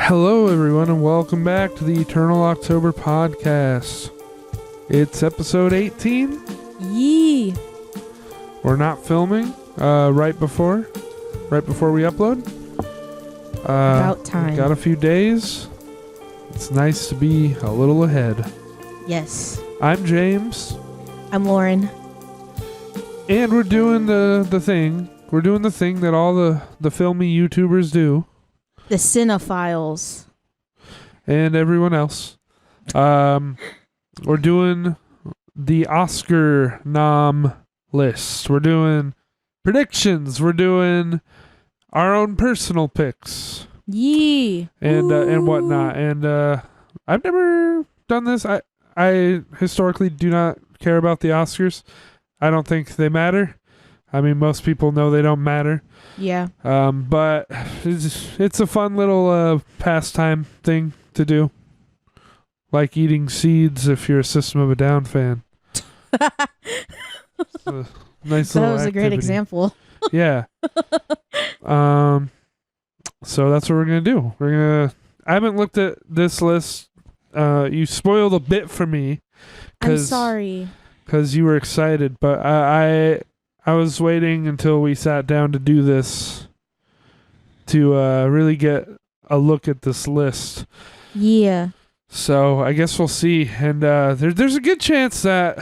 Hello, everyone, and welcome back to the Eternal October podcast. It's episode 18. Yee. We're not filming right before we upload. About time. Got a few days. It's nice to be a little ahead. Yes. I'm James. I'm Lauren. And we're doing the thing. We're doing the thing that all the filmy YouTubers do. The Cinephiles. And everyone else. We're doing the Oscar nom list. We're doing predictions. We're doing our own personal picks. Yee. And whatnot. And I've never done this. I historically do not care about the Oscars. I don't think they matter. I mean, most people know they don't matter. Yeah. But it's a fun little pastime thing to do. Like eating seeds if you're a System of a Down fan. Nice little That was a great example. Yeah. So that's what we're going to do. I haven't looked at this list. You spoiled a bit for me. I'm sorry. Because you were excited, but I was waiting until we sat down to do this to really get a look at this list. Yeah. So I guess we'll see. And there's a good chance that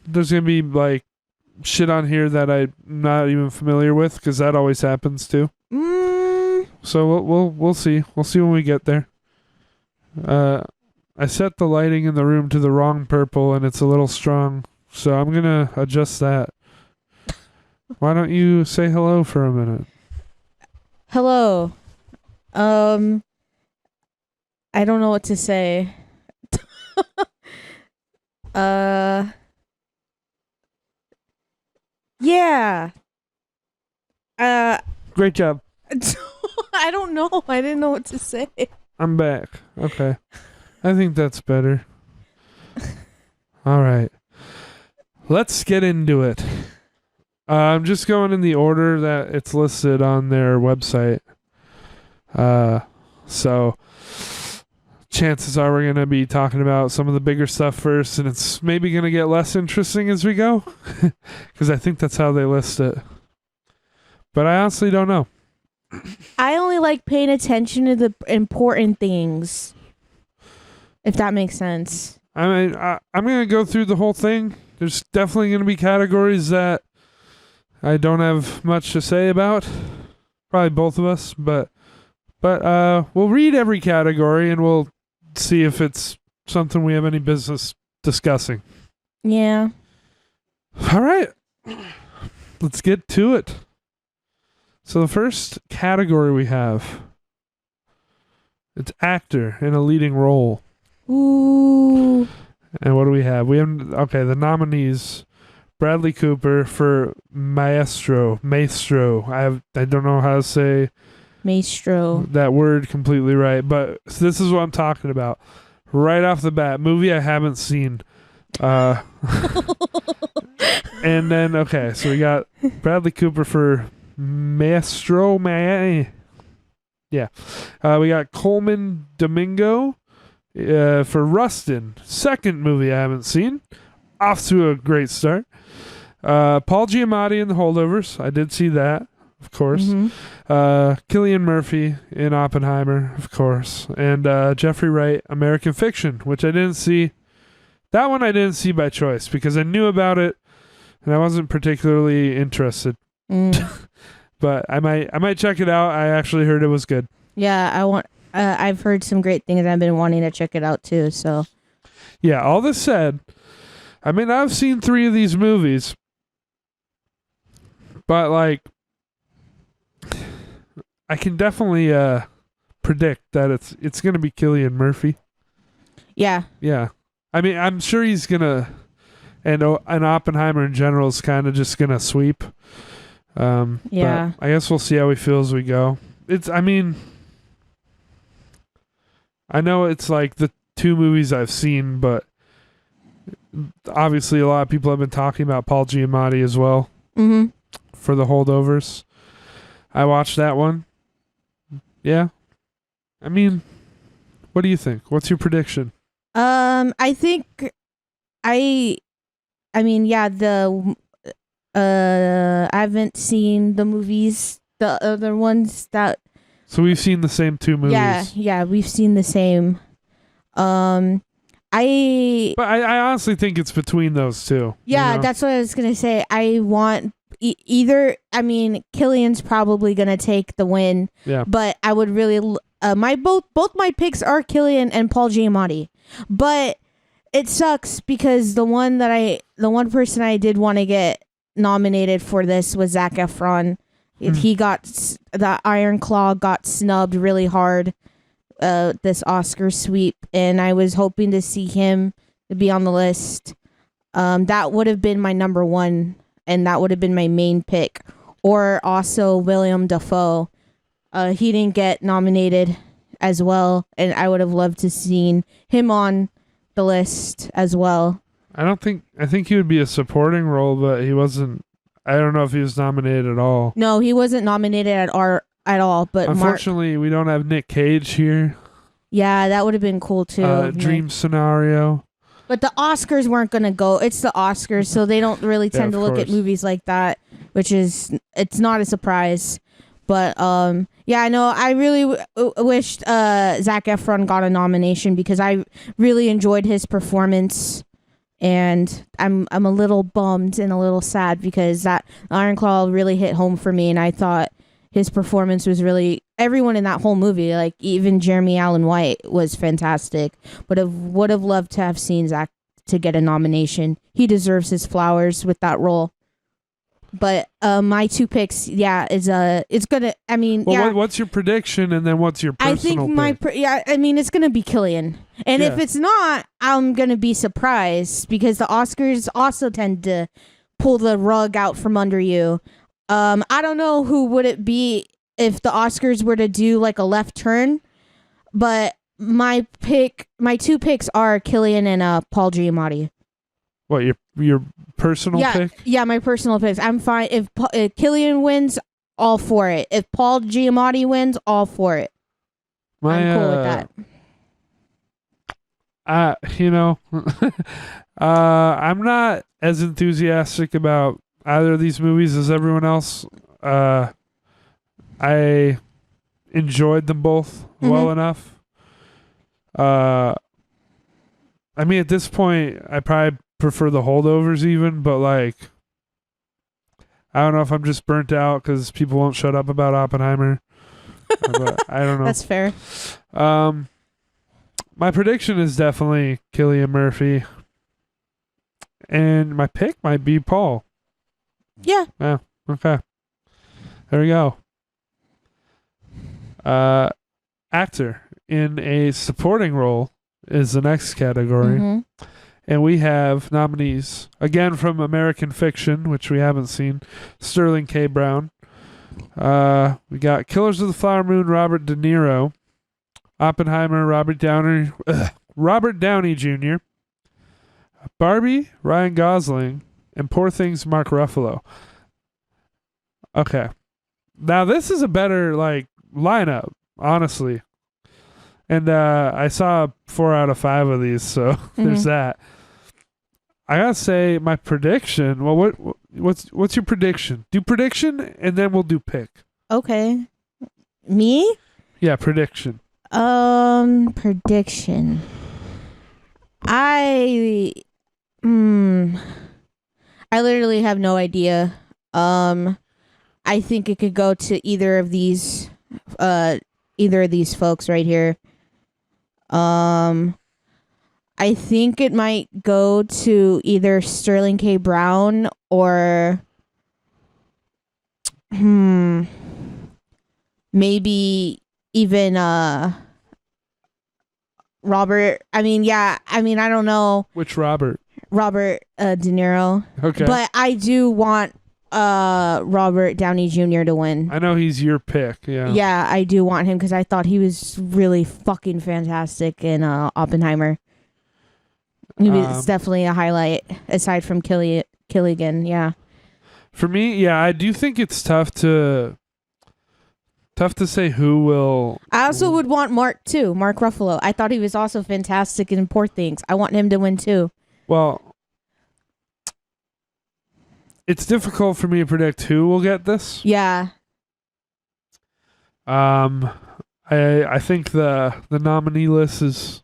there's going to be like shit on here that I'm not even familiar with, because that always happens too. So we'll see. We'll see when we get there. I set the lighting in the room to the wrong purple, and it's a little strong. So I'm going to adjust that. Why don't you say hello for a minute? Hello. I don't know what to say. Yeah. Great job. I don't know. I didn't know what to say. I'm back. Okay. I think that's better. All right. Let's get into it. I'm just going in the order that it's listed on their website. So chances are we're going to be talking about some of the bigger stuff first, and it's maybe going to get less interesting as we go, because I think that's how they list it. But I honestly don't know. I only like paying attention to the important things, if that makes sense. I mean, I'm going to go through the whole thing. There's definitely going to be categories that I don't have much to say about. Probably both of us, but we'll read every category and we'll see if it's something we have any business discussing. Yeah. All right. Let's get to it. So the first category we have, it's actor in a leading role. Ooh. And what do we have? The nominees: Bradley Cooper for Maestro. I don't know how to say Maestro. that word completely right, but this is what I'm talking about. Right off the bat, movie I haven't seen. And then, so we got Bradley Cooper for Maestro. Yeah. We got Coleman Domingo for Rustin. Second movie I haven't seen. Off to a great start. Paul Giamatti in The Holdovers. I did see that, of course. Mm-hmm. Cillian Murphy in Oppenheimer, of course. And Jeffrey Wright, American Fiction, which I didn't see. That one I didn't see by choice because I knew about it and I wasn't particularly interested. But I might check it out. I actually heard it was good. Yeah, I've heard some great things. I've been wanting to check it out too. So, yeah. All this said, I mean, I've seen 3 of these movies, but like, I can definitely predict that it's gonna be Cillian Murphy. Yeah. Yeah. I mean, I'm sure he's gonna, and Oppenheimer in general is kind of just gonna sweep. Yeah. But I guess we'll see how we feel as we go. I know it's like the 2 movies I've seen, but obviously a lot of people have been talking about Paul Giamatti as well. Mm-hmm. For The Holdovers. I watched that one. Yeah. I mean, what do you think? What's your prediction? I think I I mean, yeah, I haven't seen the movies, the other ones that So we've seen the same two movies. yeah, we've seen the same. Um I But I honestly think it's between those two. Yeah, you know? that's what I was gonna say. I want either. I mean, Killian's probably gonna take the win. Yeah. But I would really my both my picks are Killian and Paul Giamatti. But it sucks because the one person I did want to get nominated for this was Zac Efron. He got the Iron Claw got snubbed really hard. This Oscar sweep, and I was hoping to see him be on the list. That would have been my number one, and that would have been my main pick. Or also William Dafoe. He didn't get nominated as well, and I would have loved to seen him on the list as well. I think he would be a supporting role, but he wasn't. I don't know if he was nominated at all. No, he wasn't nominated at all. But unfortunately, we don't have Nick Cage here. Yeah, that would have been cool too. Dream scenario. But the Oscars weren't gonna go. It's the Oscars, so they don't really tend to look at movies like that, it's not a surprise. But yeah, I know. I really wished Zac Efron got a nomination because I really enjoyed his performance. And I'm a little bummed and a little sad because that Iron Claw really hit home for me, and I thought his performance was really, everyone in that whole movie, like even Jeremy Allen White was fantastic. But would have loved to have seen Zach to get a nomination. He deserves his flowers with that role. But my two picks, it's gonna. I mean, well, what's your prediction, and then what's your personal pick? I mean, it's gonna be Killian, and if it's not, I'm gonna be surprised because the Oscars also tend to pull the rug out from under you. I don't know who would it be if the Oscars were to do like a left turn, but my two picks are Killian and Paul Giamatti. What, your personal pick? Yeah, my personal picks. I'm fine if Killian wins, all for it. If Paul Giamatti wins, all for it. I'm cool with that. I'm not as enthusiastic about either of these movies as everyone else. I enjoyed them both well enough. I mean, at this point, I probably prefer the Holdovers even, but like, I don't know if I'm just burnt out because people won't shut up about Oppenheimer. But I don't know. That's fair. My prediction is definitely Cillian Murphy, and my pick might be Paul. Yeah. Yeah. Okay. There we go. Actor in a supporting role is the next category. And we have nominees, again from American Fiction, which we haven't seen, Sterling K. Brown. We got Killers of the Flower Moon, Robert De Niro. Oppenheimer, Robert Downey Jr. Barbie, Ryan Gosling. And Poor Things, Mark Ruffalo. Okay. Now this is a better lineup, honestly. And I saw 4 out of 5 of these, so there's that. I gotta say my prediction. Well, what's your prediction? Do prediction, and then we'll do pick. Okay. Me? Yeah, prediction. Prediction. I literally have no idea. I think it could go to either of these folks right here. I think it might go to either Sterling K. Brown or maybe even Robert. I don't know. Which Robert? Robert De Niro. Okay. But I do want Robert Downey Jr. to win. I know he's your pick. Yeah. Yeah, I do want him because I thought he was really fucking fantastic in Oppenheimer. It's definitely a highlight aside from Killigan. Yeah. For me, yeah, I do think it's tough to. Tough to say who will. I also would want Mark too. Mark Ruffalo. I thought he was also fantastic in Poor Things. I want him to win too. Well, it's difficult for me to predict who will get this. Yeah. I think the nominee list is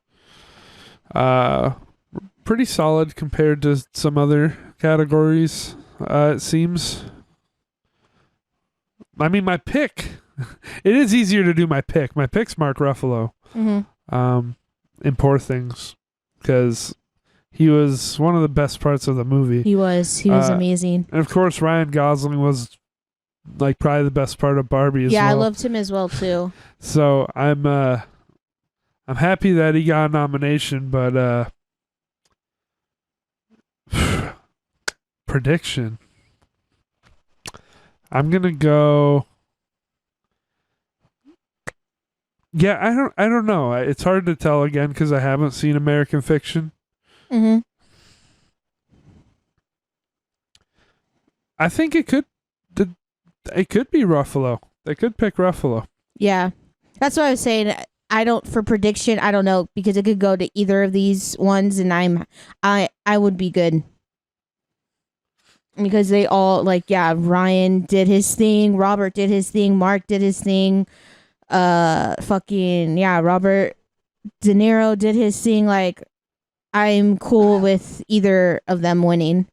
pretty solid compared to some other categories. It seems. I mean, my pick. It is easier to do my pick. My pick's Mark Ruffalo. Mm-hmm. In Poor Things, because he was one of the best parts of the movie. He was amazing. And of course, Ryan Gosling was like probably the best part of Barbie as well. Yeah, I loved him as well too. So I'm happy that he got a nomination, but prediction. I'm gonna go. Yeah, I don't know. It's hard to tell again because I haven't seen American Fiction. Mm-hmm. I think it could be Ruffalo. They could pick Ruffalo. Yeah, that's what I was saying. For prediction, I don't know, because it could go to either of these ones, and I would be good. Because they all, Ryan did his thing, Robert did his thing, Mark did his thing, Robert De Niro did his thing. Like, I'm cool with either of them winning.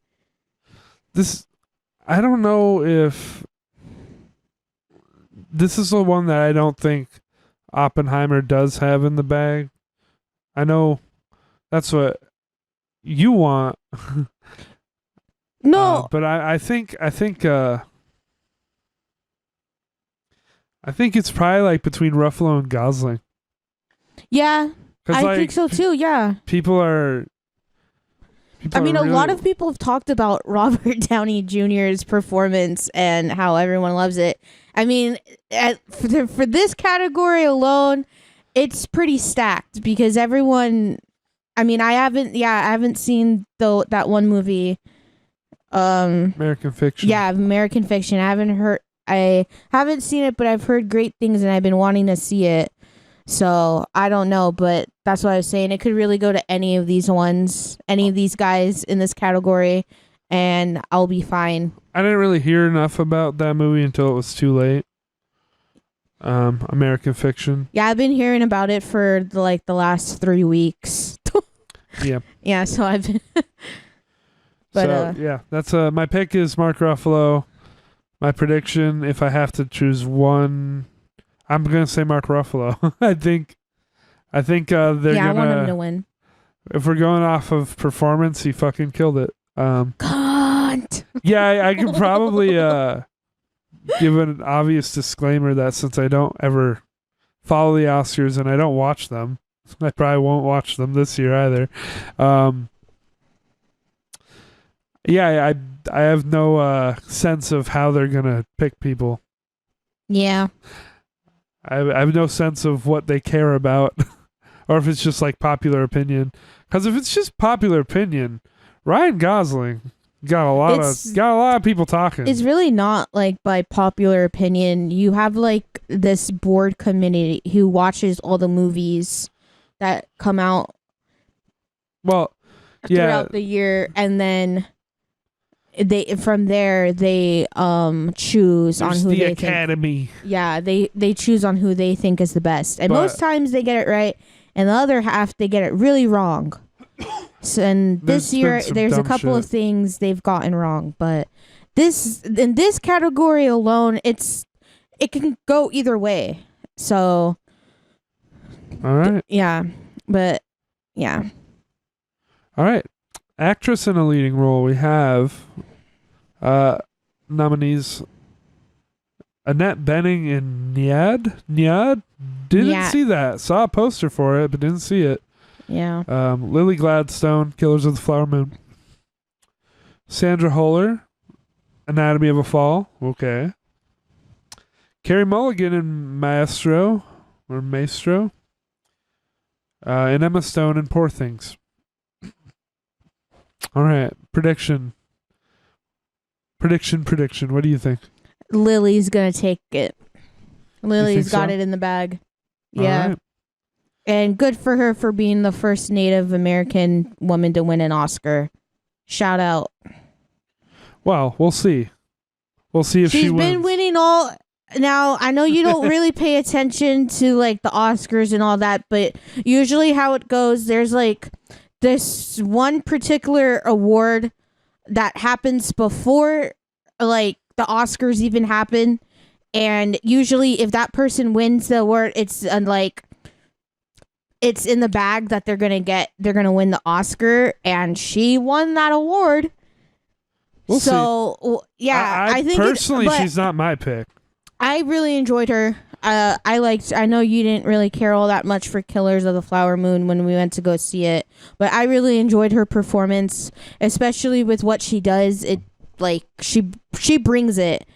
I don't know if this is the one that I don't think Oppenheimer does have in the bag. I know that's what you want. No, but I think it's probably like between Ruffalo and Gosling. Yeah, I think so too. Yeah, people are. I mean, a lot of people have talked about Robert Downey Jr.'s performance and how everyone loves it. I mean, for this category alone, it's pretty stacked because everyone. I mean, I haven't seen that one movie. American Fiction. Yeah, American Fiction. I haven't seen it, but I've heard great things and I've been wanting to see it. So I don't know, but that's what I was saying. It could really go to any of these ones, any of these guys in this category, and I'll be fine. I didn't really hear enough about that movie until it was too late. American Fiction. Yeah, I've been hearing about it for the last 3 weeks. Yeah. Yeah, so I've been. But yeah, that's my pick is Mark Ruffalo. My prediction, if I have to choose one, I'm gonna say Mark Ruffalo. I think they're gonna. Yeah, I want him to win. If we're going off of performance, he fucking killed it. Cunt. Yeah, I could probably give an obvious disclaimer that since I don't ever follow the Oscars and I don't watch them, I probably won't watch them this year either. Yeah, I have no sense of how they're gonna pick people. Yeah. I have no sense of what they care about, or if it's just like popular opinion. Because if it's just popular opinion, Ryan Gosling got a lot of people talking. It's really not like by popular opinion. You have like this board committee who watches all the movies that come out. Well, throughout the year, and then they choose on who the they Academy. think. Yeah, they choose on who they think is the best, and most times they get it right, and the other half they get it really wrong. So, and this year there's a couple of things they've gotten wrong, but in this category alone, it can go either way. So, all right, yeah, but yeah, all right. Actress in a leading role, we have nominees Annette Bening and Nyad? Didn't see that. Saw a poster for it, but didn't see it. Yeah. Lily Gladstone, Killers of the Flower Moon. Sandra Huller, Anatomy of a Fall. Okay. Carey Mulligan in Maestro. And Emma Stone in Poor Things. All right. Prediction. What do you think? Lily's gonna take it. Lily's got it in the bag. Yeah. Right. And good for her for being the first Native American woman to win an Oscar. Shout out. Well, we'll see. We'll see if she's she wins. She's been winning all. Now, I know you don't really pay attention to like the Oscars and all that, but usually how it goes, there's like this one particular award that happens before like the Oscars even happen. And usually if that person wins the award, it's like it's in the bag that they're going to win the Oscar, and she won that award. We'll see. Yeah, I think personally she's not my pick. I really enjoyed her. I know you didn't really care all that much for Killers of the Flower Moon when we went to go see it, but I really enjoyed her performance, especially with what she does. It like she brings it.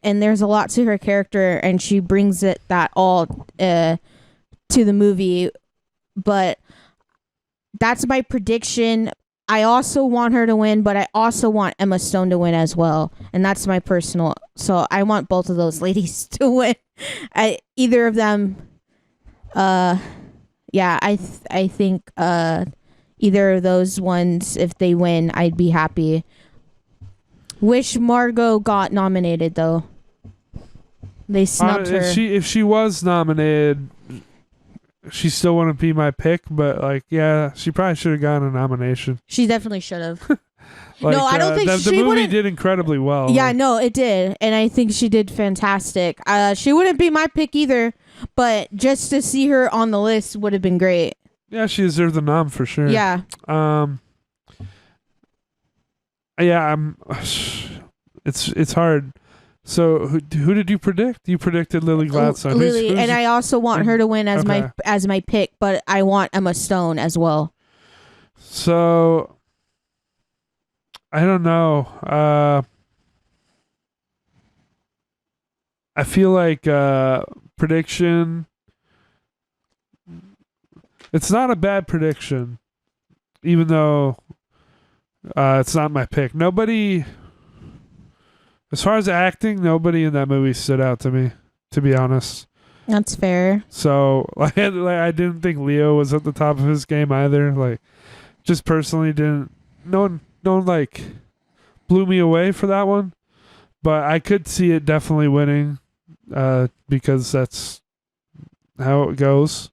And there's a lot to her character, and she brings that all to the movie. But that's my prediction. I also want her to win, but I also want Emma Stone to win as well, and that's my personal. So I want both of those ladies to win. Either of them. Yeah, I think either of those ones, if they win, I'd be happy. Wish Margot got nominated though. They snubbed her. If she was nominated, she still wouldn't be my pick. But like, yeah, she probably should have gotten a nomination. She definitely should have. Like, no, I don't think the movie did incredibly well. Yeah, no, it did, and I think she did fantastic. She wouldn't be my pick either, but just to see her on the list would have been great. Yeah, she deserved the nom for sure. Yeah. Yeah, it's hard. So who did you predict? You predicted Lily Gladstone. Lily, and I also want her to win as my pick, but I want Emma Stone as well. So I don't know. I feel like prediction. It's not a bad prediction, even though it's not my pick. Nobody, as far as acting, nobody in that movie stood out to me, to be honest. That's fair. So I didn't think Leo was at the top of his game either. Like, just personally didn't. No one like blew me away for that one, but I could see it definitely winning, because that's how it goes.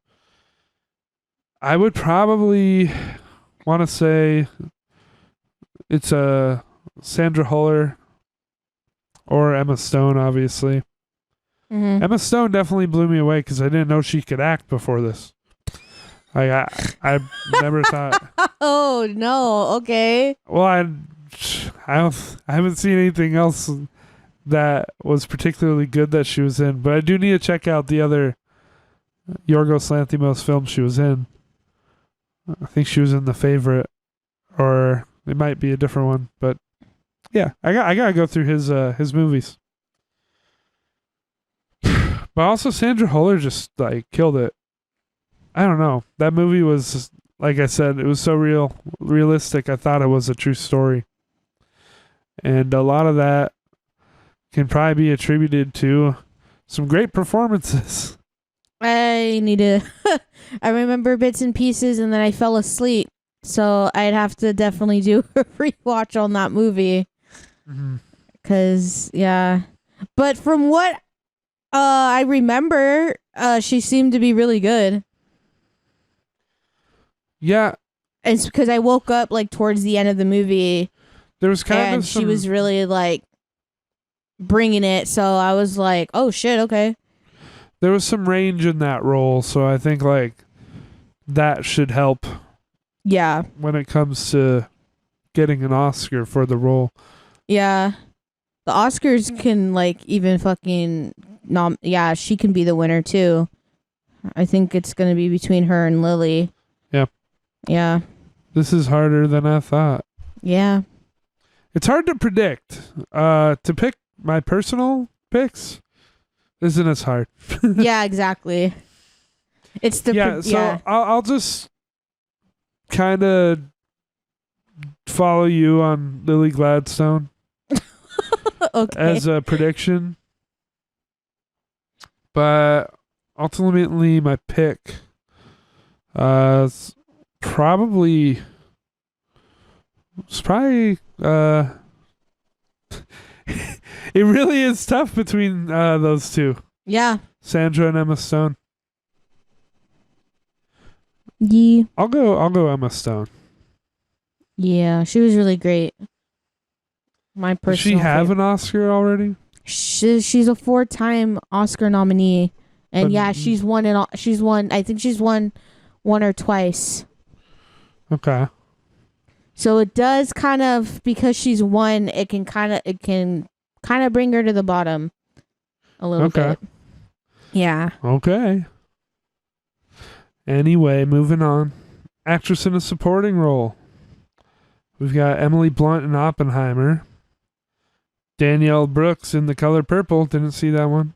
I would probably want to say it's Sandra Huller or Emma Stone, obviously. Mm-hmm. Emma Stone definitely blew me away because I didn't know she could act before this. I never thought. Oh no! Okay. Well, I haven't seen anything else that was particularly good that she was in, but I do need to check out the other Yorgos Lanthimos films she was in. I think she was in The Favorite, or it might be a different one, but yeah, I gotta go through his movies. But also Sandra Huller just like killed it. I don't know. That movie was, like I said, it was so realistic. I thought it was a true story, and a lot of that can probably be attributed to some great performances. I need to. I remember bits and pieces, and then I fell asleep. So I'd have to definitely do a rewatch on that movie. Because, yeah. But from what I remember, she seemed to be really good. Yeah. It's because I woke up like towards the end of the movie. There was and she was really like bringing it. So I was like, oh shit, okay. There was some range in that role, so I think like that should help. Yeah. When it comes to getting an Oscar for the role. Yeah. The Oscars can like even fucking yeah, she can be the winner too. I think it's going to be between her and Lily. Yep. Yeah. This is harder than I thought. Yeah. It's hard to predict. To pick my personal picks isn't as hard. Yeah, exactly. It's the so I'll just kind of follow you on Lily Gladstone. Okay. As a prediction. But ultimately, my pick is probably. It's probably. It really is tough between those two. Yeah. Sandra and Emma Stone. Yeah. I'll go Emma Stone. Yeah, she was really great. My personal. Does she have an Oscar already? She's a 4-time Oscar nominee, and she's won it. She's won. I think she's won one or twice. Okay. So it does kind of, because she's won, it can kind of bring her to the bottom a little bit. Yeah. Okay. Anyway, moving on. Actress in a supporting role. We've got Emily Blunt in Oppenheimer. Danielle Brooks in The Color Purple. Didn't see that one.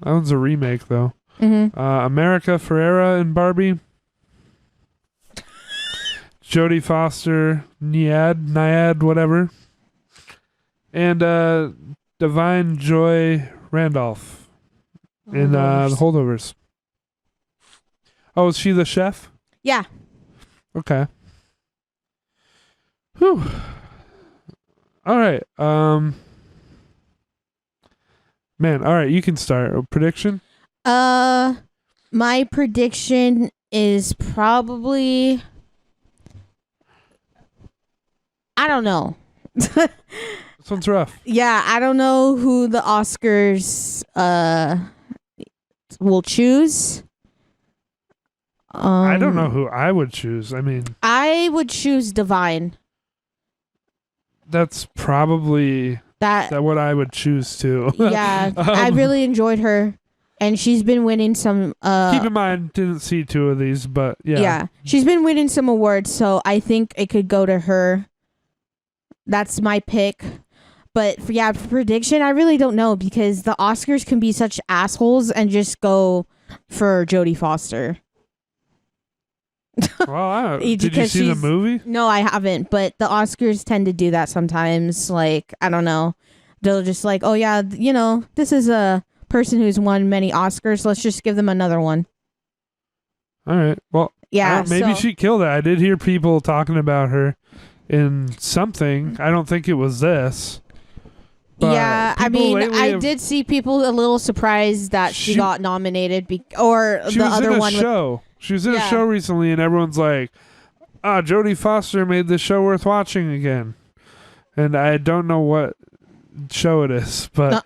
That one's a remake, though. Mm-hmm. America Ferrera in Barbie. Jodie Foster, Nyad, whatever. And Divine Joy Randolph in The Holdovers. Oh, is she the chef? Yeah. Okay. Whew. All right. Man, all right, you can start. A prediction? My prediction is probably, I don't know. This one's rough. Yeah, I don't know who the Oscars will choose. I don't know who I would choose. I mean, I would choose Divine. That's probably that what I would choose too. Yeah, I really enjoyed her, and she's been winning some. Keep in mind, didn't see two of these, but yeah. Yeah, she's been winning some awards, so I think it could go to her. That's my pick. But for prediction, I really don't know, because the Oscars can be such assholes and just go for Jodie Foster. Well, did you see the movie? No, I haven't. But the Oscars tend to do that sometimes. Like, I don't know. They'll just like, oh yeah, this is a person who's won many Oscars. Let's just give them another one. All right. Well, yeah. Maybe she killed it. I did hear people talking about her in something. I don't think it was this. Yeah, I mean, I did see people a little surprised that she got nominated, or the other one. She was in a show recently, and everyone's like, Jodie Foster made this show worth watching again. And I don't know what show it is, but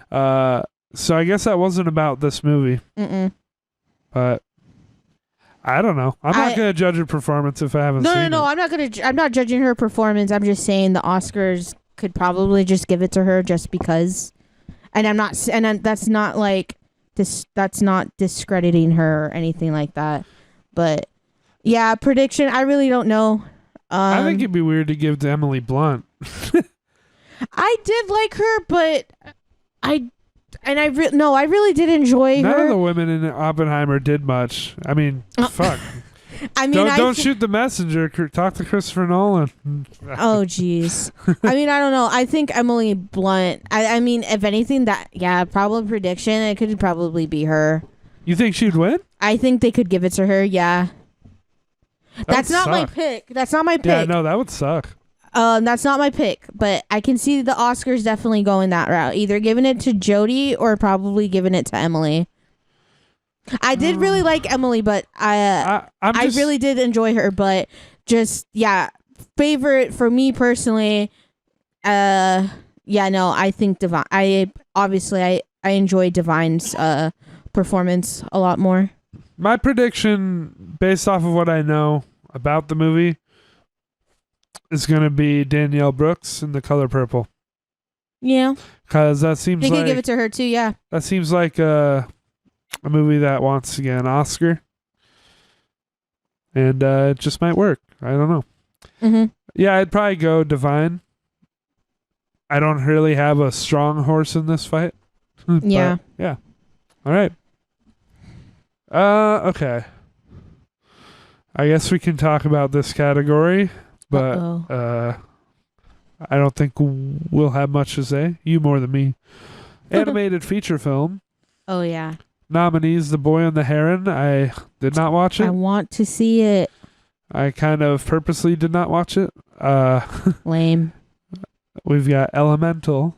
so I guess that wasn't about this movie. Mm-mm. But I don't know. I'm not going to judge her performance if I haven't seen it. No, I'm not judging her performance. I'm just saying the Oscars could probably just give it to her just because. And that's not like this. That's not discrediting her or anything like that. But yeah, prediction. I really don't know. I think it'd be weird to give to Emily Blunt. I did like her, but I really did enjoy her. None of the women in Oppenheimer did much. I mean, fuck. I mean, don't shoot the messenger. Talk to Christopher Nolan. Oh, jeez. I mean, I don't know. I think Emily Blunt. I mean, if anything, probably prediction. It could probably be her. You think she'd win? I think they could give it to her. Yeah. That's not my pick. Yeah, no, that would suck. That's not my pick, but I can see the Oscars definitely going that route. Either giving it to Jodie or probably giving it to Emily. I did really like Emily, but I really did enjoy her. But just favorite for me personally. I think Divine. I enjoy Divine's performance a lot more. My prediction, based off of what I know about the movie, is going to be Danielle Brooks in The Color Purple. Yeah, because that seems they could give it to her too. Yeah, that seems like a movie that wants to get an Oscar, and it just might work. I don't know. Mm-hmm. Yeah, I'd probably go Divine. I don't really have a strong horse in this fight. Yeah. Yeah. All right. Okay. I guess we can talk about this category, but I don't think we'll have much to say. You more than me. Animated feature film. Oh yeah. nominees, The Boy and the Heron. I did not watch it. I want to see it. I kind of purposely did not watch it. Lame. We've got Elemental,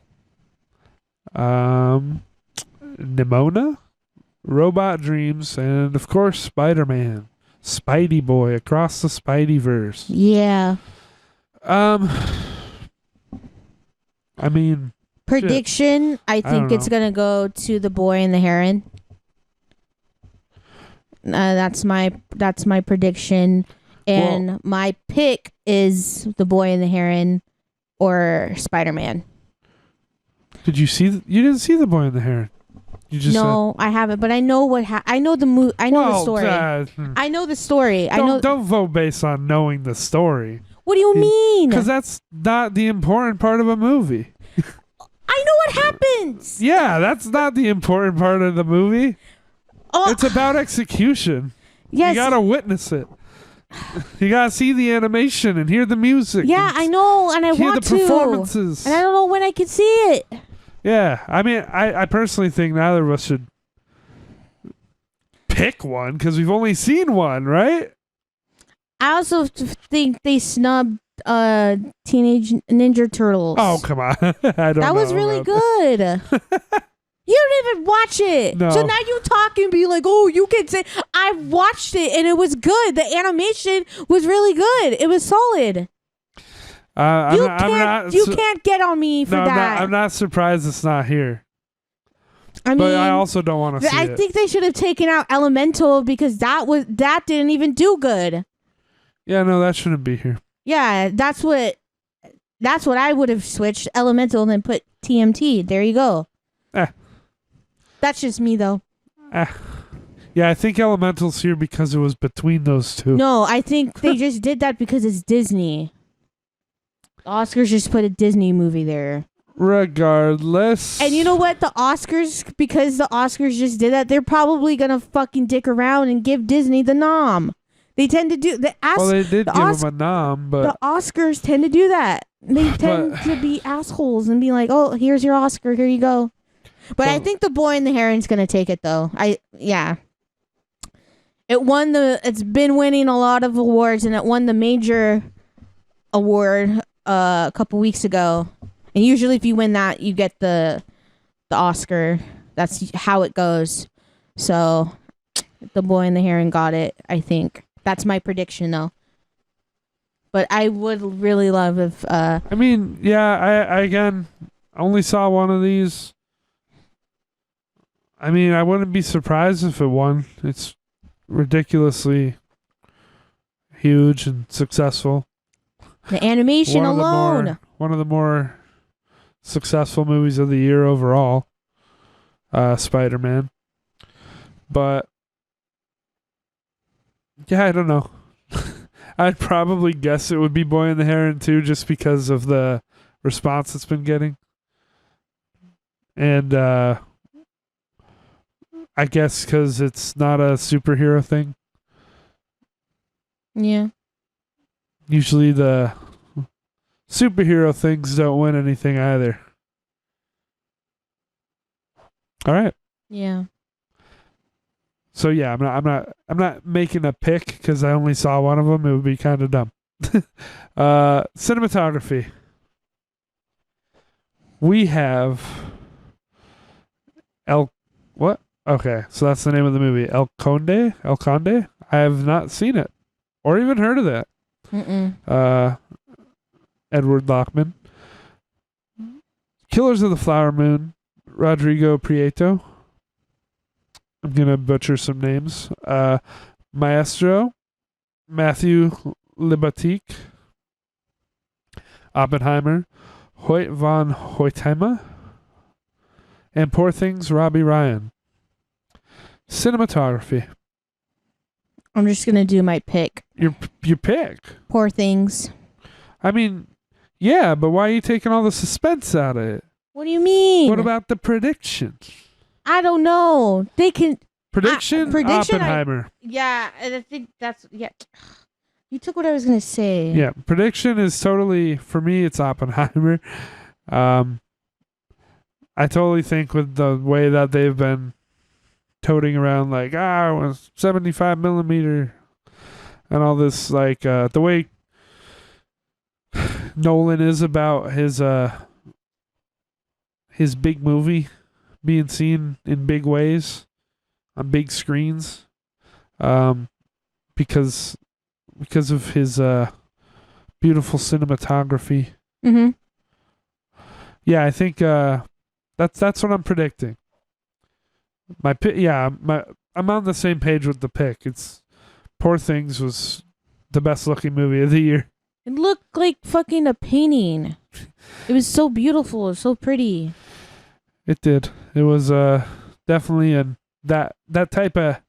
Nimona, Robot Dreams, and of course Spider-Man. Spidey Boy Across the Spideyverse. Yeah. I mean, prediction. Shit. I think it's gonna go to The Boy and the Heron. That's my prediction, and my pick is The Boy and the Heron or Spider-Man. Did you see? You didn't see The Boy and the Heron. You just no, I haven't. But I know what. I know the movie. I know the story. I know the story. Don't vote based on knowing the story. What do you mean? Because that's not the important part of a movie. I know what happens. Yeah, that's not the important part of the movie. Oh, it's about execution. Yes. You gotta witness it. You gotta see the animation and hear the music. Yeah, I know, and I want to. Hear the performances. And I don't know when I can see it. Yeah, I mean, I personally think neither of us should pick one because we've only seen one, right? I also think they snubbed Teenage Ninja Turtles. Oh, come on. I don't know. That was really good. You didn't even watch it. No. So now you talk and be like, oh, you can say, I watched it and it was good. The animation was really good. It was solid. You can't get on me for that. I'm not surprised it's not here. But I also don't want to see it. I think they should have taken out Elemental because that didn't even do good. Yeah, no, that shouldn't be here. Yeah, that's what I would have switched Elemental and then put TMT. There you go. That's just me though. Yeah, I think Elemental's here because it was between those two. No, I think they just did that because it's Disney. The Oscars just put a Disney movie there. Regardless. And you know what? Because the Oscars just did that, they're probably gonna fucking dick around and give Disney the nom. They tend to do they did give them a nom, but the Oscars tend to do that. They tend to be assholes and be like, "Oh, here's your Oscar. Here you go." But I think The Boy and the Heron's gonna take it though. It's been winning a lot of awards, and it won the major award a couple weeks ago. And usually if you win that, you get the Oscar. That's how it goes. So The Boy and the Heron got it, I think. That's my prediction though. But I would really love if I again only saw one of these. I mean, I wouldn't be surprised if it won. It's ridiculously huge and successful. The animation alone. One of the more successful movies of the year overall. Spider-Man. But yeah, I don't know. I'd probably guess it would be Boy and the Heron too, just because of the response it's been getting. And I guess because it's not a superhero thing. Yeah. Usually the superhero things don't win anything either. All right. Yeah. So yeah, I'm not making a pick because I only saw one of them. It would be kind of dumb. Cinematography. We have what? Okay, so that's the name of the movie. El Conde? I have not seen it or even heard of that. Edward Lockman. Killers of the Flower Moon. Rodrigo Prieto. I'm going to butcher some names. Maestro. Matthew Libatique. Oppenheimer. Hoyt von Hoytema. And Poor Things, Robbie Ryan. Cinematography. I'm just going to do my pick. Your pick? Poor Things. I mean, yeah, but why are you taking all the suspense out of it? What do you mean? What about the prediction? I don't know. They can... Prediction Oppenheimer. Yeah, and I think that's... Yeah. You took what I was going to say. Yeah, prediction is totally... For me, it's Oppenheimer. I totally think with the way that they've been toting around like, it was 75 millimeter and all this, like the way Nolan is about his big movie being seen in big ways on big screens, because of his beautiful cinematography. Mm-hmm. Yeah, I think that's what I'm predicting. I'm on the same page with the pick. It's Poor Things was the best looking movie of the year. It looked like fucking a painting. It was so beautiful. It was so pretty. It did. It was definitely that type of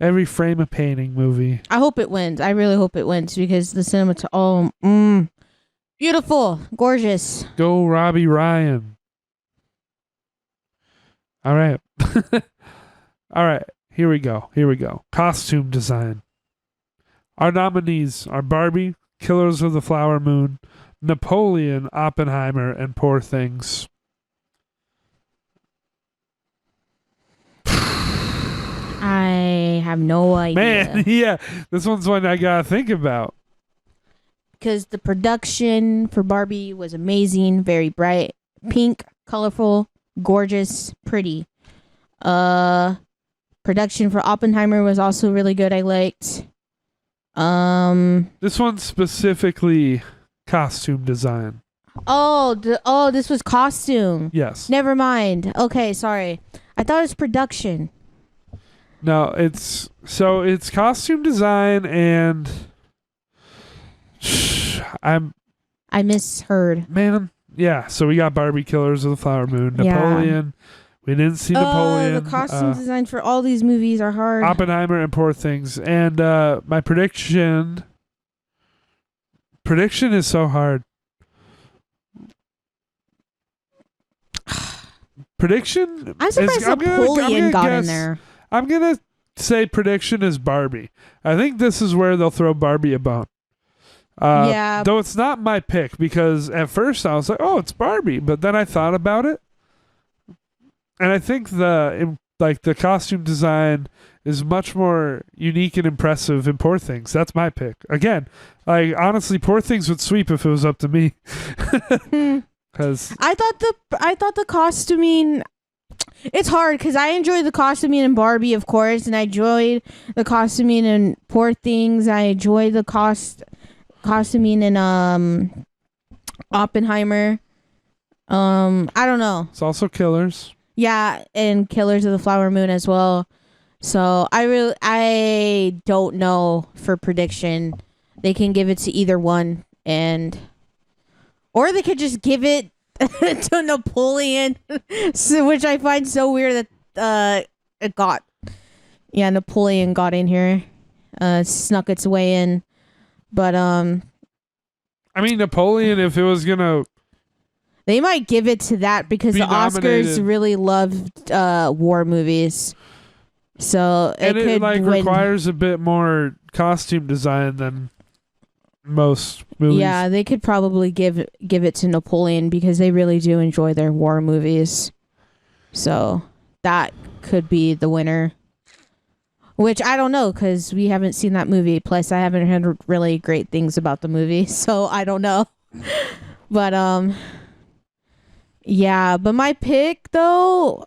every frame of painting movie. I hope it wins. I really hope it wins because the beautiful, gorgeous. Go Robbie Ryan. All right. All right. Here we go. Costume design. Our nominees are Barbie, Killers of the Flower Moon, Napoleon, Oppenheimer, and Poor Things. I have no idea. Man, yeah. This one's one I gotta think about. Because the production for Barbie was amazing, very bright, pink, colorful, gorgeous, pretty. Production for Oppenheimer was also really good. I liked. This one's specifically costume design. This was costume. Yes. Never mind. Okay, sorry. I thought it was production. No, it's costume design and I misheard. Man, yeah. So we got Barbie, Killers of the Flower Moon, Napoleon. Yeah. We didn't see Napoleon. The costume design for all these movies are hard. Oppenheimer and Poor Things. And my prediction is so hard. Prediction. I'm surprised Napoleon got in there. I'm gonna say prediction is Barbie. I think this is where they'll throw Barbie a bone. Yeah. Though it's not my pick because at first I was like, oh, it's Barbie, but then I thought about it, and I think the costume design is much more unique and impressive in Poor Things. That's my pick. Again, like honestly, Poor Things would sweep if it was up to me. Because I thought the costuming. It's hard because I enjoyed the costuming in Barbie, of course, and I enjoyed the costuming in Poor Things. I enjoyed the costuming in Oppenheimer. I don't know. It's also Killers. Yeah, and Killers of the Flower Moon as well. So I don't know for prediction. They can give it to either one, or they could just give it to Napoleon, which I find so weird that Napoleon got in here, snuck its way in, but I mean Napoleon, if it was gonna, they might give it to that because the Oscars really loved war movies, so it requires a bit more costume design than most movies. Yeah, they could probably give it to Napoleon because they really do enjoy their war movies. So that could be the winner. Which I don't know because we haven't seen that movie. Plus, I haven't heard really great things about the movie, so I don't know. But yeah. But my pick though,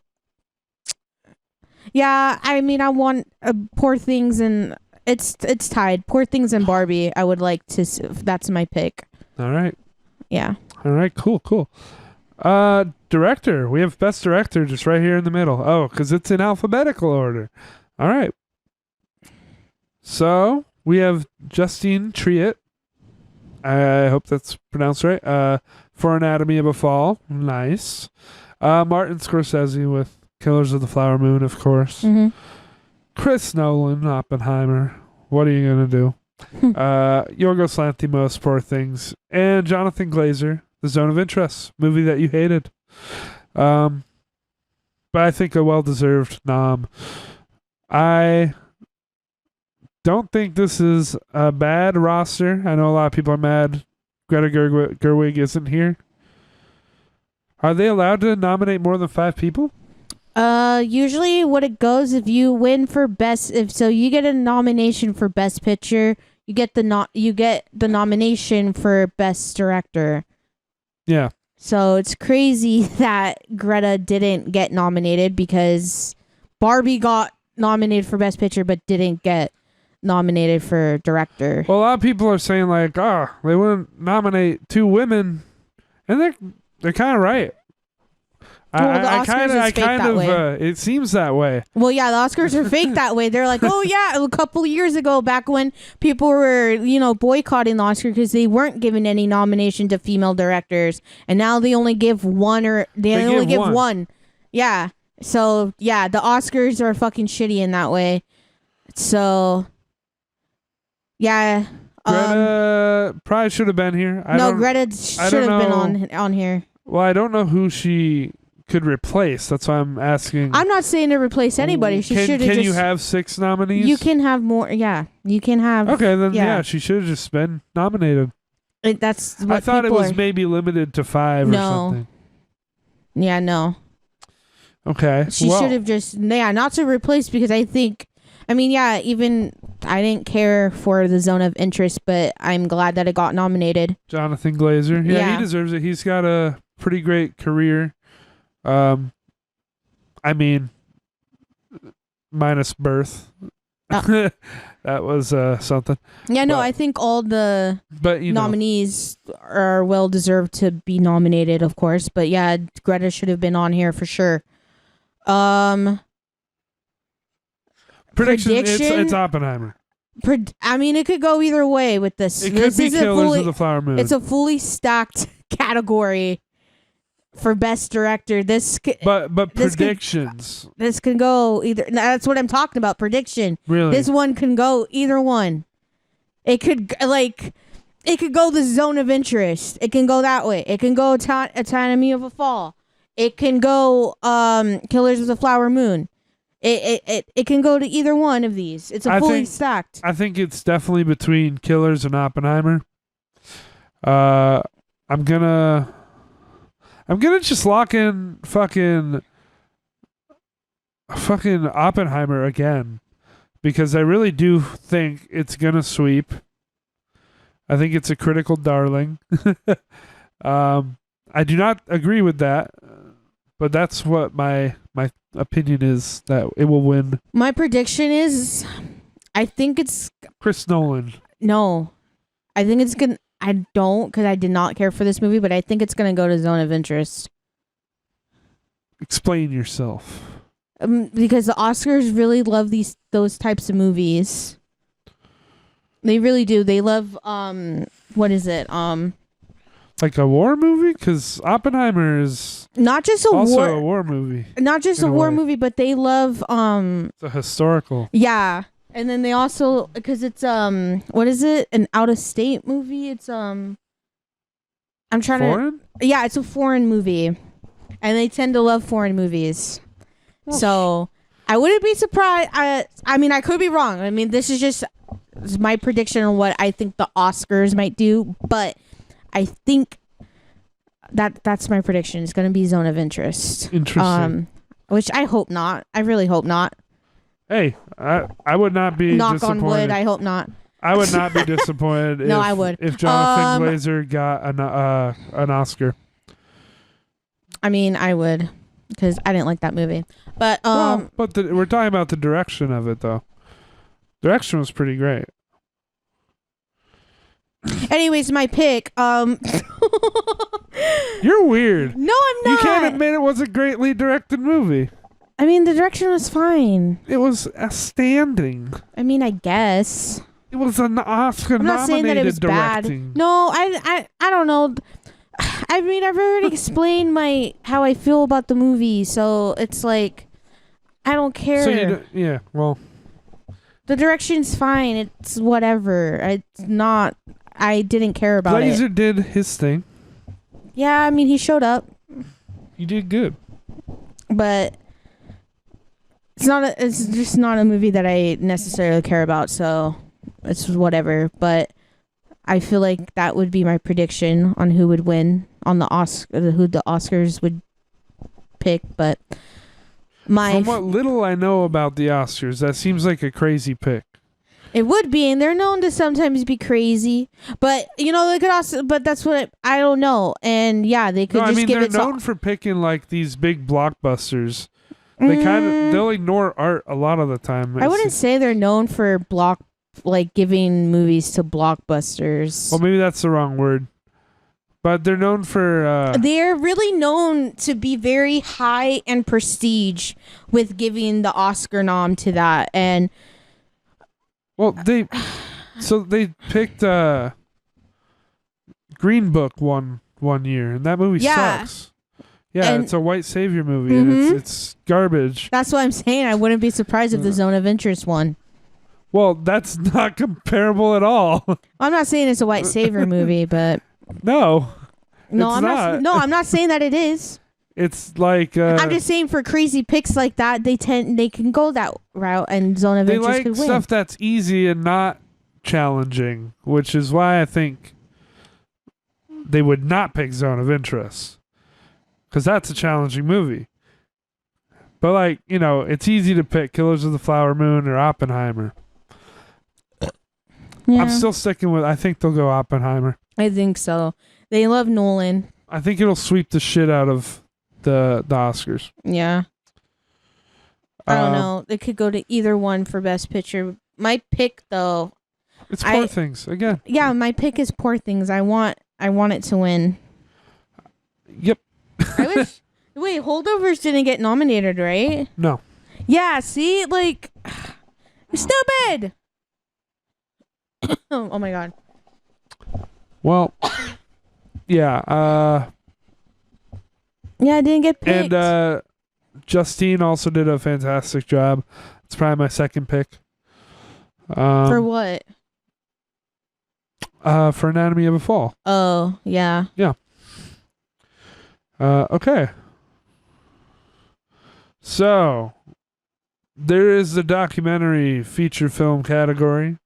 yeah. I mean, I want Poor Things and. It's tied. Poor Things and Barbie. I would like to. That's my pick. All right. Yeah. All right. Cool. Director. We have Best Director just right here in the middle. Oh, because it's in alphabetical order. All right. So we have Justine Triet. I hope that's pronounced right. For Anatomy of a Fall. Nice. Martin Scorsese with Killers of the Flower Moon, of course. Mm-hmm. Chris Nolan, Oppenheimer. What are you going to do? Yorgos Lanthimos, Poor Things. And Jonathan Glazer, The Zone of Interest, movie that you hated. But I think a well-deserved nom. I don't think this is a bad roster. I know a lot of people are mad Greta Gerwig isn't here. Are they allowed to nominate more than 5 people? Usually what it goes, if you win for best, if so you get a nomination for best picture, you get the nomination for best director. Yeah. So it's crazy that Greta didn't get nominated because Barbie got nominated for best picture but didn't get nominated for director. Well, a lot of people are saying like, oh, they wouldn't nominate two women, and they're kind of right. Well, the Oscars is fake that way. It seems that way. Well, yeah, the Oscars are fake that way. They're like, oh yeah, a couple of years ago, back when people were, boycotting the Oscar because they weren't giving any nomination to female directors, and now they only give one, or they only give one. Yeah. So yeah, the Oscars are fucking shitty in that way. So yeah. Greta probably should have been here. Greta should have been on here. Well, I don't know who she could replace. That's why I'm asking. I'm not saying to replace anybody. She should have just... Can you have 6 nominees? You can have more. Yeah. You can have... Okay, then yeah she should have just been nominated. That's what I thought it was maybe limited to 5 or something. Yeah, no. Okay. She should have just... Yeah, not to replace, because I think... I mean, yeah, even... I didn't care for the Zone of Interest, but I'm glad that it got nominated. Jonathan Glazer. Yeah, he deserves it. He's got a pretty great career. I mean, minus Birth. That was something. Yeah, no, I think all the nominees are well deserved to be nominated, of course. But yeah, Greta should have been on here for sure. Prediction? It's Oppenheimer. I mean, it could go either way with this. It could be Killers of the Flower Moon. It's a fully stacked category for best director. But predictions. This can go either. That's what I'm talking about. Prediction. Really? This one can go either one. It could go the Zone of Interest. It can go that way. It can go Anatomy of a Fall. It can go Killers of the Flower Moon. It can go to either one of these. It's fully stacked. I think it's definitely between Killers and Oppenheimer. I'm gonna just lock in fucking Oppenheimer again, because I really do think it's gonna sweep. I think it's a critical darling. I do not agree with that, but that's what my opinion is, that it will win. My prediction is, I think it's Chris Nolan. No, I think it's gonna. I don't, because I did not care for this movie, but I think it's gonna go to Zone of Interest. Explain yourself. Because the Oscars really love those types of movies. They really do. They love what is it? Like a war movie? Because Oppenheimer is not just a war movie. Not just a war movie, but they love it's a historical. Yeah. And then they also, because it's what is it? An out of state movie? It's I'm trying foreign? Yeah, it's a foreign movie. And they tend to love foreign movies. So I wouldn't be surprised. I mean, I could be wrong. I mean, this is my prediction on what I think the Oscars might do, but I think that's my prediction. It's going to be Zone of Interest. Interesting. Which I hope not. I really hope not. Hey, I would not be Knock disappointed. on wood, I hope not. I would not be disappointed No, I would. If Jonathan Glazer got an Oscar. I mean, I would, because I didn't like that movie. But we're talking about the direction of it, though. Direction was pretty great. Anyways, my pick. You're weird. No, I'm not. You can't admit it was a greatly directed movie. I mean, the direction was fine. It was outstanding. I mean, I guess. It was an Oscar-nominated I'm not saying that it was directing. bad. No, I don't know. I mean, I've already explained how I feel about the movie, so it's like, I don't care. So yeah, well. The direction's fine. It's whatever. It's not. I didn't care about it. Glazer did his thing. Yeah, I mean, he showed up. He did good. But it's just not a movie that I necessarily care about, so it's whatever. But I feel like that would be my prediction on who would win on who the Oscars would pick. But From what little I know about the Oscars, that seems like a crazy pick. It would be, and they're known to sometimes be crazy. But they could also. But that's what I don't know. And yeah, they could just give it. They're known for picking like these big blockbusters. They'll ignore art a lot of the time. I wouldn't say they're known for giving movies to blockbusters. Well, maybe that's the wrong word. But they're known for... they're really known to be very high and prestige with giving the Oscar nom to that. And... Well, they picked Green Book one year, and that movie sucks. Yeah, and it's a white savior movie, and it's garbage. That's what I'm saying. I wouldn't be surprised if the Zone of Interest won. Well, that's not comparable at all. I'm not saying it's a white savior movie, but... No, I'm not saying that it is. It's like I'm just saying for crazy picks like that, they can go that route, and Zone of Interest could win. They like stuff that's easy and not challenging, which is why I think they would not pick Zone of Interest, because that's a challenging movie. But it's easy to pick Killers of the Flower Moon or Oppenheimer. Yeah. I'm still sticking with. I think they'll go Oppenheimer. I think so. They love Nolan. I think it'll sweep the shit out of the Oscars. Yeah. I don't know. They could go to either one for Best Picture. My pick, though. It's Poor Things again. Yeah, my pick is Poor Things. I want it to win. Yep. Wait, Holdovers didn't get nominated, right? No. Yeah. See, stupid. Oh my god. Well. Yeah. Yeah, I didn't get picked. And Justine also did a fantastic job. It's probably my second pick. For what? For Anatomy of a Fall. Oh, yeah. Yeah. Okay. So, there is the documentary feature film category.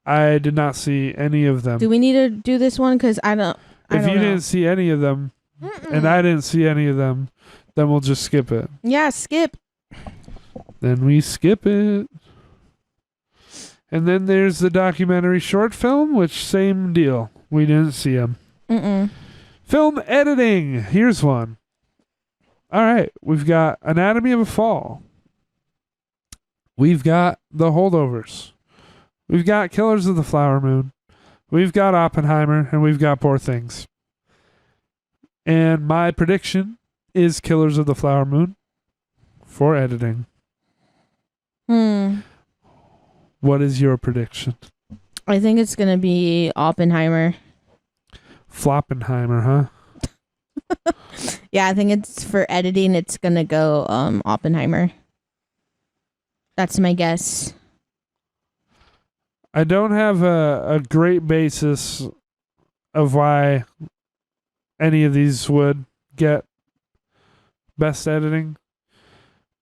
I did not see any of them. Do we need to do this one? Because I don't If you know. didn't see any of them, and I didn't see any of them, then we'll just skip it. Yeah, skip. Then we skip it. And then there's the documentary short film, which same deal. We didn't see them. Film editing. Here's one. All right. We've got Anatomy of a Fall. We've got The Holdovers. We've got Killers of the Flower Moon. We've got Oppenheimer, and we've got Poor Things. And my prediction is Killers of the Flower Moon for editing. What is your prediction? I think it's going to be Oppenheimer. Floppenheimer, huh? Yeah, I think it's for editing. It's going to go Oppenheimer. That's my guess. I don't have a great basis of why any of these would get best editing,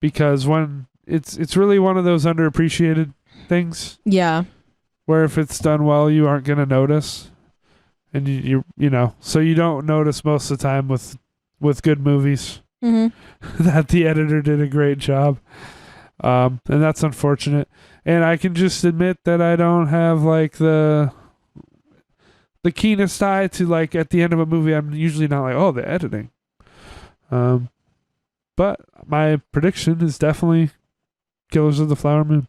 because when it's really one of those underappreciated things. Yeah. Where if it's done well, you aren't going to notice, and you so you don't notice most of the time with good movies that the editor did a great job, and that's unfortunate. And I can just admit that I don't have the keenest eye to at the end of a movie. I'm usually not the editing. But my prediction is definitely Killers of the Flower Moon.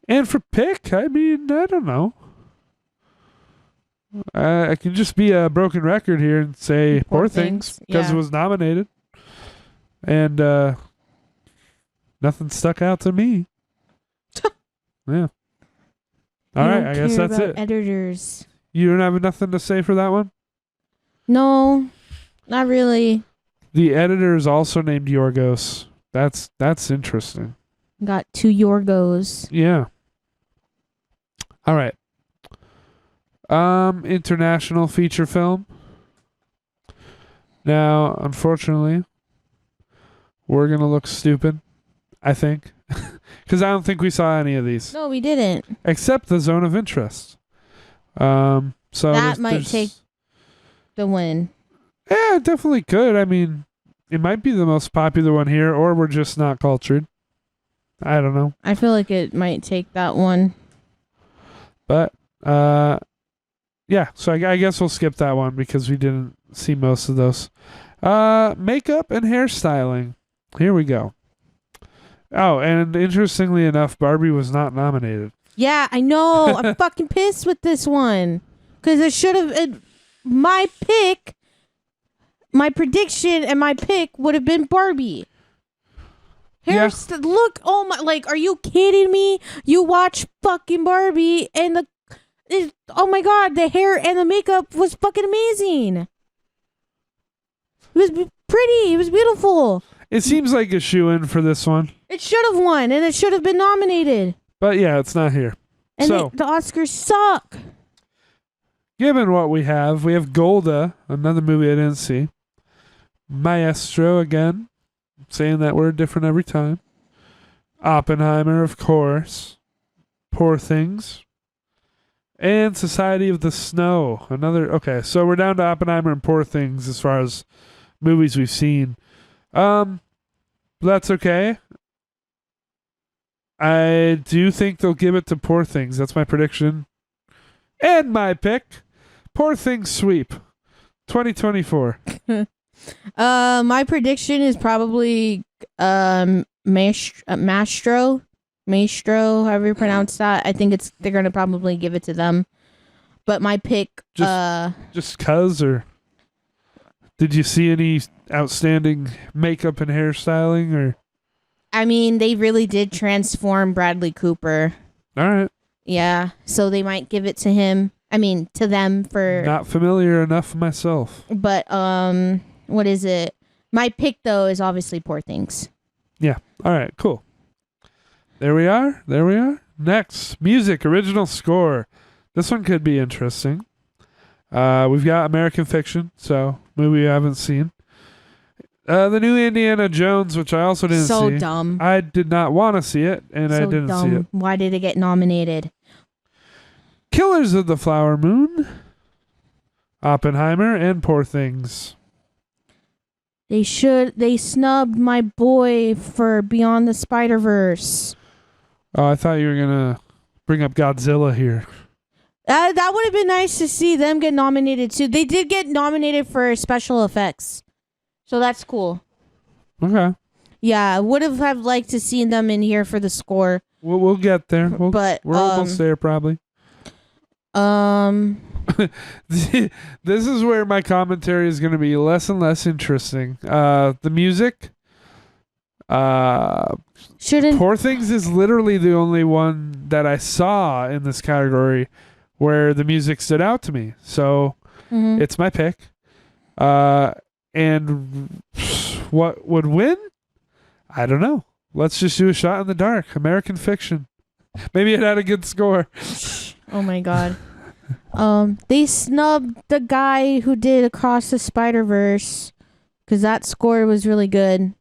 And for pick, I mean, I don't know. I can just be a broken record here and say Poor Things because it was nominated. And nothing stuck out to me. Yeah. All right, I guess that's it. Editors. You don't have nothing to say for that one? No, not really. The editor is also named Yorgos. That's interesting. Got 2 Yorgos. Yeah. All right. International feature film. Now, unfortunately, we're going to look stupid, I think. Because I don't think we saw any of these. No, we didn't. Except the Zone of Interest. So that might take the win. Yeah, it definitely could. I mean, it might be the most popular one here, or we're just not cultured. I don't know. I feel like it might take that one. But, yeah, so I guess we'll skip that one because we didn't see most of those. Makeup and hairstyling. Here we go. Oh, and interestingly enough, Barbie was not nominated. Yeah, I know. I'm fucking pissed with this one. Because it should have... My pick... My prediction and my pick would have been Barbie. Look, oh my... Like, are you kidding me? You watch fucking Barbie and oh my god, the hair and the makeup was fucking amazing. It was pretty. It was beautiful. It seems like a shoe-in for this one. It should have won, and it should have been nominated. But yeah, it's not here. And so the Oscars suck. Given what we have Golda, another movie I didn't see. Maestro again. I'm saying that word different every time. Oppenheimer, of course. Poor Things. And Society of the Snow. Okay, so we're down to Oppenheimer and Poor Things as far as movies we've seen. That's okay. I do think they'll give it to Poor Things. That's my prediction. And my pick. Poor Things sweep. 2024. My prediction is probably Maestro, however you pronounce that. I think they're gonna probably give it to them. But my pick, just cause, or did you see any outstanding makeup and hairstyling, or? I mean, they really did transform Bradley Cooper. All right. Yeah, so they might give it to him. I mean, to them for... Not familiar enough myself. But, what is it? My pick, though, is obviously Poor Things. Yeah. All right, cool. There we are. Next, music, original score. This one could be interesting. We've got American Fiction, so movie I haven't seen. The new Indiana Jones, which I also didn't see. So dumb. I did not want to see it, and I didn't see it. Why did it get nominated? Killers of the Flower Moon, Oppenheimer, and Poor Things. They snubbed my boy for Beyond the Spider-Verse. Oh, I thought you were going to bring up Godzilla here. That would have been nice to see them get nominated too. They did get nominated for special effects. So that's cool. Okay. Yeah, I would have liked to see them in here for the score. We'll get there. We're almost there, probably. This is where my commentary is going to be less and less interesting. The music. Poor Things is literally the only one that I saw in this category where the music stood out to me. So it's my pick. And what would win? I don't know. Let's just do a shot in the dark. American Fiction. Maybe it had a good score. Oh my god. They snubbed the guy who did Across the Spider-Verse because that score was really good.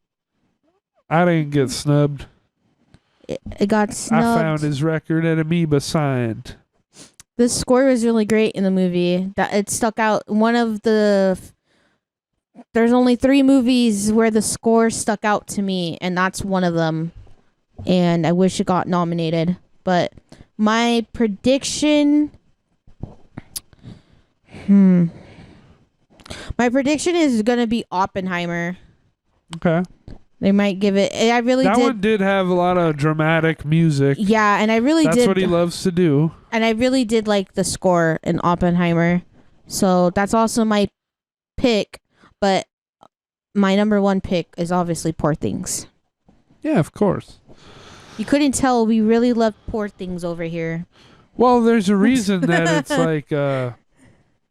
I didn't get snubbed. It got snubbed. I found his record at Amoeba signed. The score was really great in the movie. That it stuck out. There's only 3 movies where the score stuck out to me, and that's one of them. And I wish it got nominated. But my prediction... My prediction is going to be Oppenheimer. Okay. They might give it... That one did have a lot of dramatic music. Yeah, and I really did... That's what he loves to do. And I really did like the score in Oppenheimer. So that's also my pick. But my number 1 pick is obviously Poor Things. Yeah, of course. You couldn't tell we really love Poor Things over here. Well, there's a reason that it's like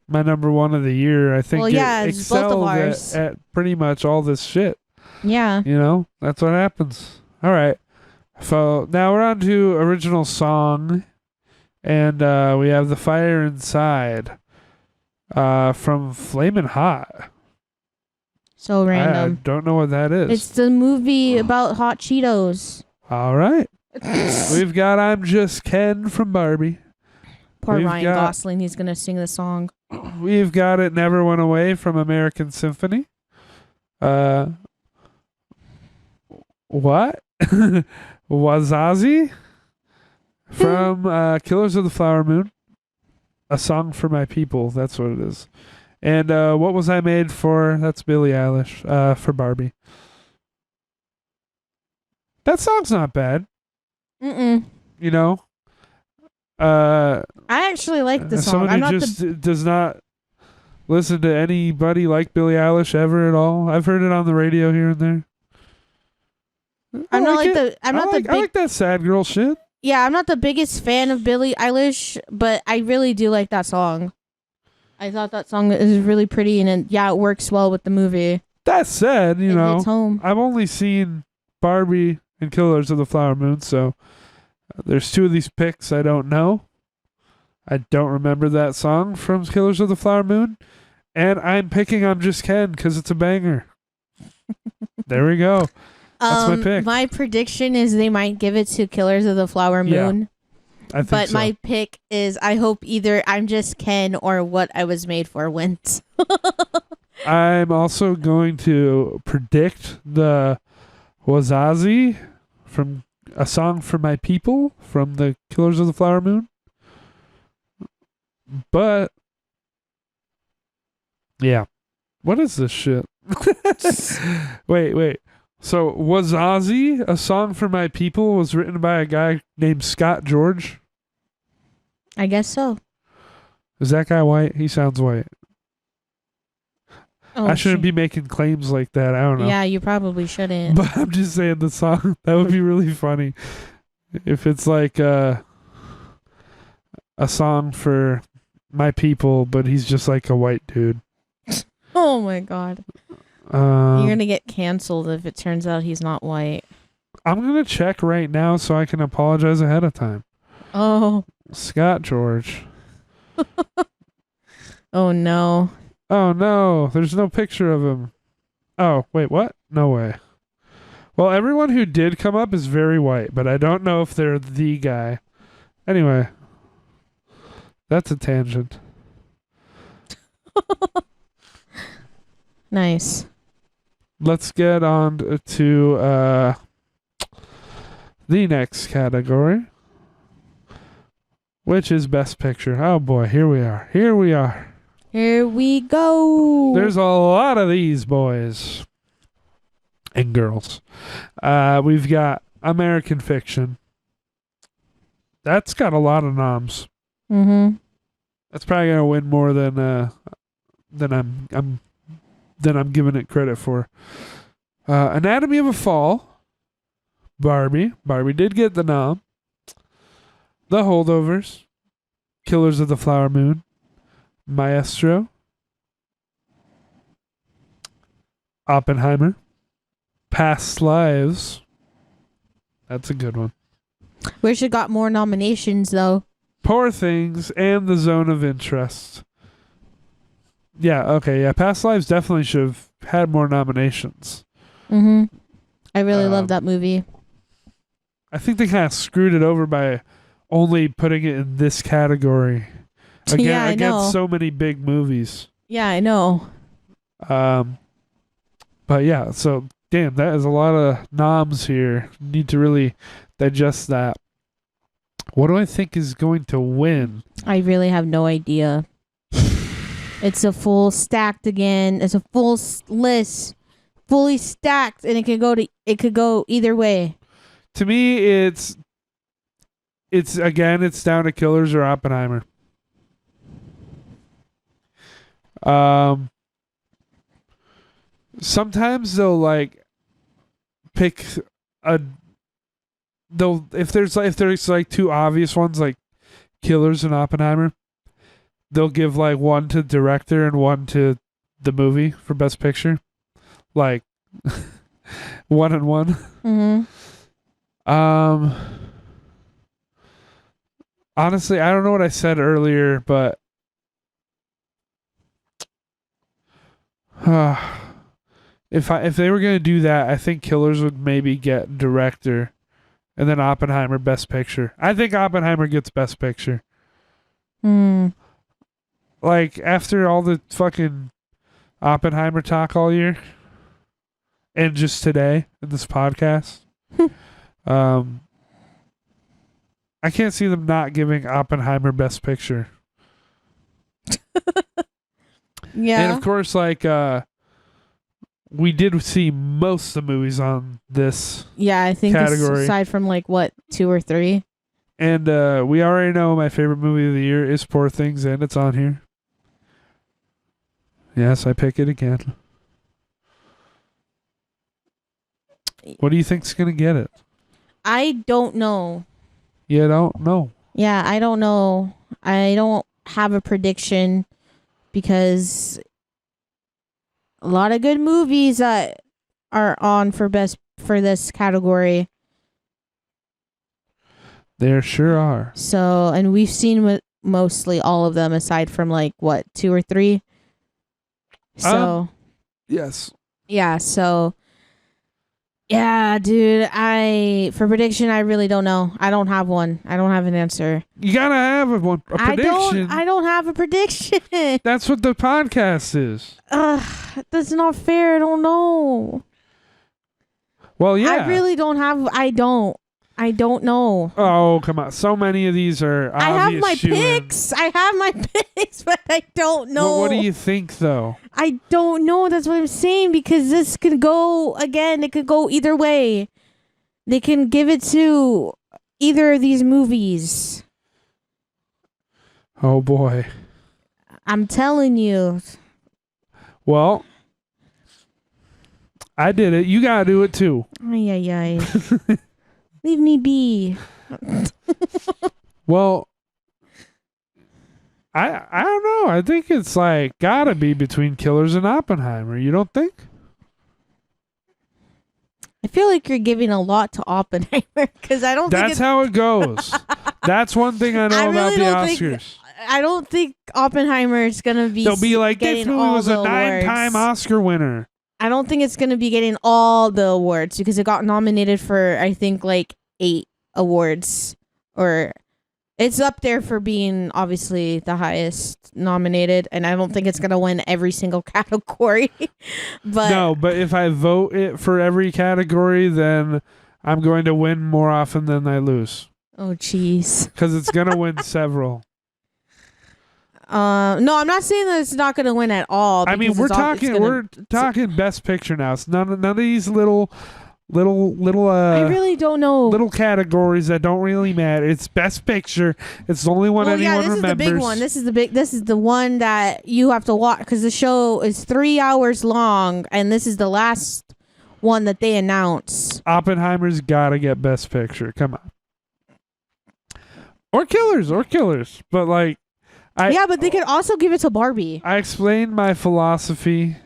my number 1 of the year. I think it excelled at pretty much all this shit. Yeah. You know, that's what happens. All right. So now we're on to original song. And we have The Fire Inside from Flamin' Hot. So random. I don't know what that is. It's the movie about hot Cheetos. All right. We've got I'm Just Ken from Barbie. Poor Ryan Gosling. He's going to sing the song. We've got It Never Went Away from American Symphony. What? Wazazi from Killers of the Flower Moon. A Song for My People. That's what it is. And What Was I Made For? That's Billie Eilish for Barbie. That song's not bad. Mm-mm. You know? I actually like the song. Someone who just does not listen to anybody like Billie Eilish ever at all. I've heard it on the radio here and there. I like that sad girl shit. Yeah, I'm not the biggest fan of Billie Eilish, but I really do like that song. I thought that song is really pretty, and it works well with the movie. That said, it hits home. I've only seen Barbie and Killers of the Flower Moon, so there's two of these picks I don't know. I don't remember that song from Killers of the Flower Moon, and I'm picking I'm Just Ken because it's a banger. There we go. That's my pick. My prediction is they might give it to Killers of the Flower Moon. Yeah. But my pick is I hope either I'm Just Ken or What I Was Made For wins. I'm also going to predict the Wazazi from A Song for My People from the Killers of the Flower Moon. But, yeah. What is this shit? Wait. So, Wazazi, A Song for My People, was written by a guy named Scott George. I guess so. Is that guy white? He sounds white. Oh, I shouldn't be making claims like that. I don't know. Yeah, you probably shouldn't. But I'm just saying the song. That would be really funny. If it's like a song for my people, but he's just like a white dude. Oh my God. You're going to get canceled if it turns out he's not white. I'm going to check right now so I can apologize ahead of time. Oh. Scott George. Oh no. Oh no, there's no picture of him. Oh, wait, what? No way. Well, everyone who did come up is very white, but I don't know if they're the guy. Anyway, that's a tangent. Nice. Let's get on to the next category, which is Best Picture. Oh boy, here we are. Here we go. There's a lot of these boys and girls. We've got American Fiction. That's got a lot of noms. Mm-hmm. That's probably gonna win more than I'm giving it credit for. Anatomy of a Fall. Barbie did get the nom. The Holdovers. Killers of the Flower Moon. Maestro. Oppenheimer. Past Lives. That's a good one. Wish it got more nominations, though. Poor Things and The Zone of Interest. Yeah, okay, yeah. Past Lives definitely should have had more nominations. Mm-hmm. I really love that movie. I think they kind of screwed it over by only putting it in this category. Again, against so many big movies. Yeah, I know. But yeah, so damn, that is a lot of noms here. Need to really digest that. What do I think is going to win? I really have no idea. It's a full stacked again. It's a full list, fully stacked, and it could go either way. To me, it's down to Killers or Oppenheimer. Sometimes they'll like pick if there's like two obvious ones like Killers and Oppenheimer, they'll give like one to director and one to the movie for Best Picture, like 1 and 1. Mm-hmm. Honestly, I don't know what I said earlier, but if they were gonna do that, I think Killers would maybe get director, and then Oppenheimer Best Picture. I think Oppenheimer gets Best Picture. Like after all the fucking Oppenheimer talk all year, and just today in this podcast, I can't see them not giving Oppenheimer Best Picture. Yeah. And of course, like we did see most of the movies on this. Yeah, I think category. aside from like what 2 or 3. And we already know my favorite movie of the year is Poor Things, and it's on here. Yes, I pick it again. What do you think's gonna get it? I don't know. You don't know. Yeah, I don't know. I don't have a prediction because a lot of good movies that are on for this category. There sure are. So, and we've seen mostly all of them aside from like what 2 or 3. So, yes. Yeah, so yeah, dude, for prediction I really don't know. I don't have one. I don't have an answer. You gotta have a prediction. I don't have a prediction. That's what the podcast is. That's not fair. I don't know. Well, yeah. I really don't have. I don't know. Oh, come on. So many of these are obvious. I have my picks. I have my picks, but I don't know. Well, what do you think, though? I don't know. That's what I'm saying, because this could go, again, it could go either way. They can give it to either of these movies. Oh, boy. I'm telling you. Well, I did it. You gotta do it, too. Ay, ay, ay. Leave me be. Well, I don't know. I think it's like gotta be between Killers and Oppenheimer. You don't think? I feel like you're giving a lot to Oppenheimer because I don't. That's how it goes. That's one thing I know about the Oscars. I don't think Oppenheimer is gonna be. They'll be like, this movie was a 9-time Oscar winner. I don't think it's gonna be getting all the awards because it got nominated for, I think, like 8 awards, or it's up there for being obviously the highest nominated, and I don't think it's gonna win every single category. But no, but if I vote it for every category, then I'm going to win more often than I lose. Oh, jeez. Because it's gonna win several. No, I'm not saying that it's not going to win at all. I mean, we're talking Best Picture now. It's none of these little. I really don't know. Little categories that don't really matter. It's Best Picture. It's the only one anyone remembers. This is the big one. This is the one that you have to watch because the show is 3 hours long, and this is the last one that they announce. Oppenheimer's got to get Best Picture. Come on. Or Killers. But like. But they could also give it to Barbie. I explained my philosophy.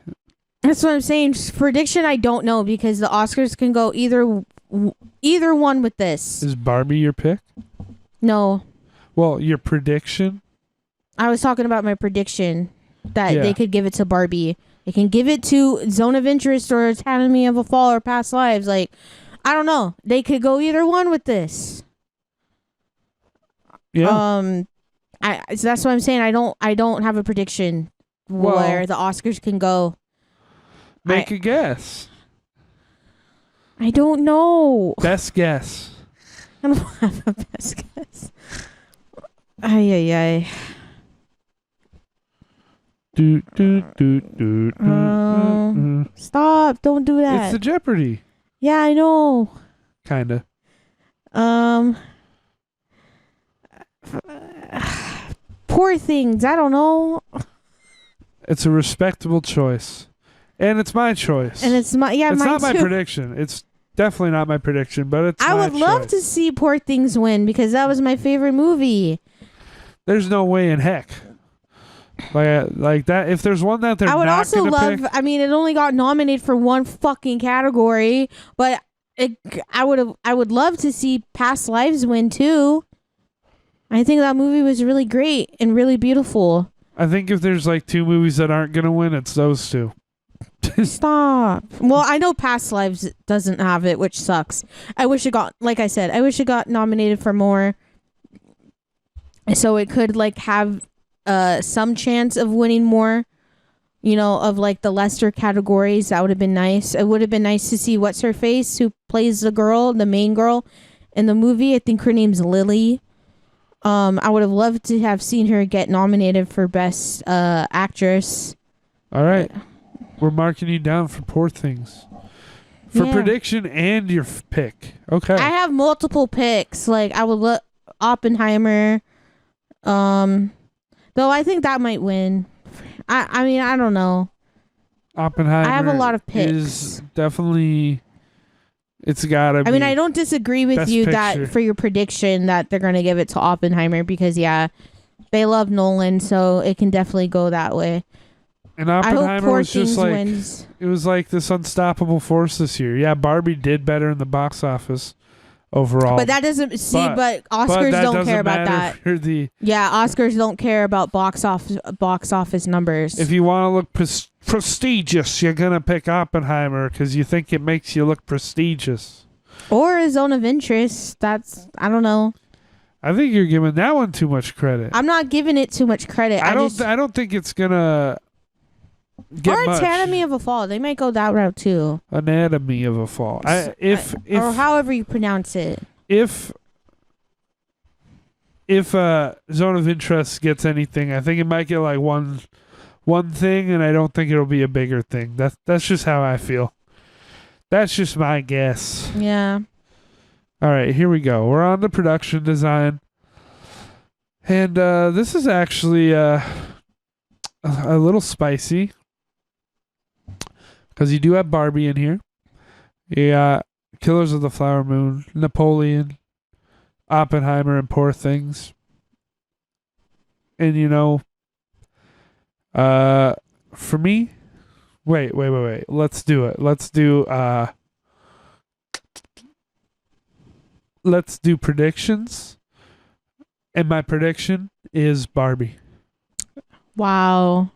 That's what I'm saying. Prediction, I don't know because the Oscars can go either one with this. Is Barbie your pick? No. Well, your prediction? I was talking about my prediction that they could give it to Barbie. They can give it to Zone of Interest or Anatomy of a Fall or Past Lives. Like, I don't know. They could go either one with this. Yeah. So that's what I'm saying. I don't have a prediction where the Oscars can go. Make a guess. I don't know. Best guess. I don't have a best guess. Ay. Stop! Don't do that. It's the Jeopardy. Yeah, I know. Kinda. Poor Things. I don't know. It's a respectable choice, and it's my choice. And it's my It's not my too. prediction. It's definitely not my prediction, but it's. I would love to see Poor Things win because that was my favorite movie. There's no way in heck. Like that. If there's one that they're I would not also love. Pick, I mean, it only got nominated for one fucking category, but I would love to see Past Lives win too. I think that movie was really great and really beautiful. I think if there's like 2 movies that aren't gonna win, it's those 2. Stop. Well, I know Past Lives doesn't have it, which sucks. I wish it got, like I said, nominated for more, so it could like have some chance of winning more. of like the lesser categories. That would have been nice. It would have been nice to see what's her face, who plays the main girl in the movie. I think her name's Lily. I would have loved to have seen her get nominated for Best Actress. All right. We're marking you down for Poor Things. For prediction and your pick. Okay. I have multiple picks. Like, I would look Oppenheimer. Though I think that might win. I mean, I don't know. Oppenheimer. I have a lot of picks. Is definitely... It's gotta be. I mean, I don't disagree with you picture. that for your prediction that they're gonna give it to Oppenheimer because they love Nolan, so it can definitely go that way. And Oppenheimer was just like wins. It was like this unstoppable force this year. Yeah, Barbie did better in the box office overall, but that doesn't but Oscars don't care about that. Oscars don't care about box office numbers. If you want to look prestigious, you're gonna pick Oppenheimer because you think it makes you look prestigious, or a Zone of Interest. I don't know. I think you're giving that one too much credit. I'm not giving it too much credit. I don't think it's gonna get or much. Anatomy of a Fall. They might go that route too. Anatomy of a Fall. Or however you pronounce it. If Zone of Interest gets anything, I think it might get like one thing, and I don't think it'll be a bigger thing. That's just how I feel. That's just my guess. Yeah. All right, here we go. We're on to production design. And this is actually a little spicy. Because you do have Barbie in here. You got Killers of the Flower Moon, Napoleon, Oppenheimer, and Poor Things. And for me, wait. Let's do it. Let's do predictions. And my prediction is Barbie. Wow.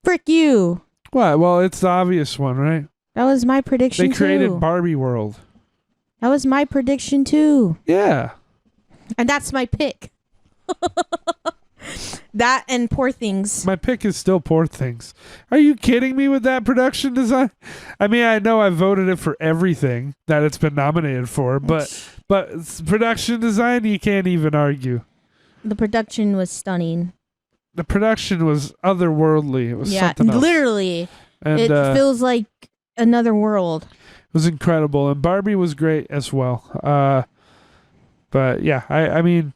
Frick you. What? Well, it's the obvious one, right? That was my prediction too. They created Barbie World. That was my prediction too. Yeah. And that's my pick. That and Poor Things. My pick is still Poor Things. Are you kidding me with that production design? I mean, I know I voted it for everything that it's been nominated for, but production design, you can't even argue. The production was stunning. The production was otherworldly. It was something else. Literally. And, it feels like another world. It was incredible, and Barbie was great as well. But yeah, I mean,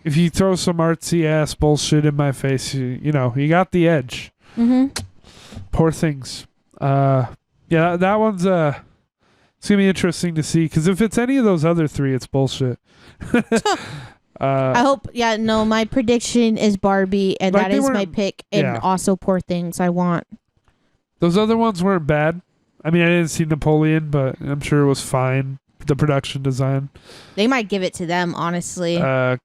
if you throw some artsy ass bullshit in my face, you got the edge. Mm-hmm. Poor Things. Yeah, that one's it's gonna be interesting to see because if it's any of those other three, it's bullshit. I hope. Yeah, no. My prediction is Barbie, and that is my pick, and also Poor Things. I want. Those other ones weren't bad. I mean, I didn't see Napoleon, but I'm sure it was fine. The production design. They might give it to them, honestly.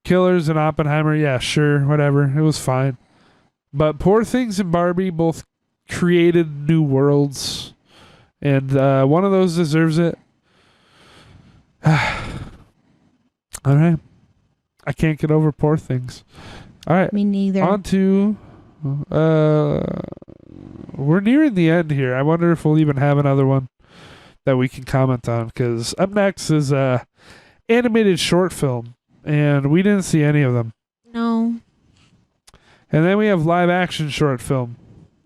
Killers and Oppenheimer, yeah, sure, whatever. It was fine. But Poor Things and Barbie both created new worlds, and one of those deserves it. All right. I can't get over Poor Things. All right. Me neither. On to... we're nearing the end here. I wonder if we'll even have another one that we can comment on, because up next is a animated short film, and we didn't see any of them. No. And then we have live action short film,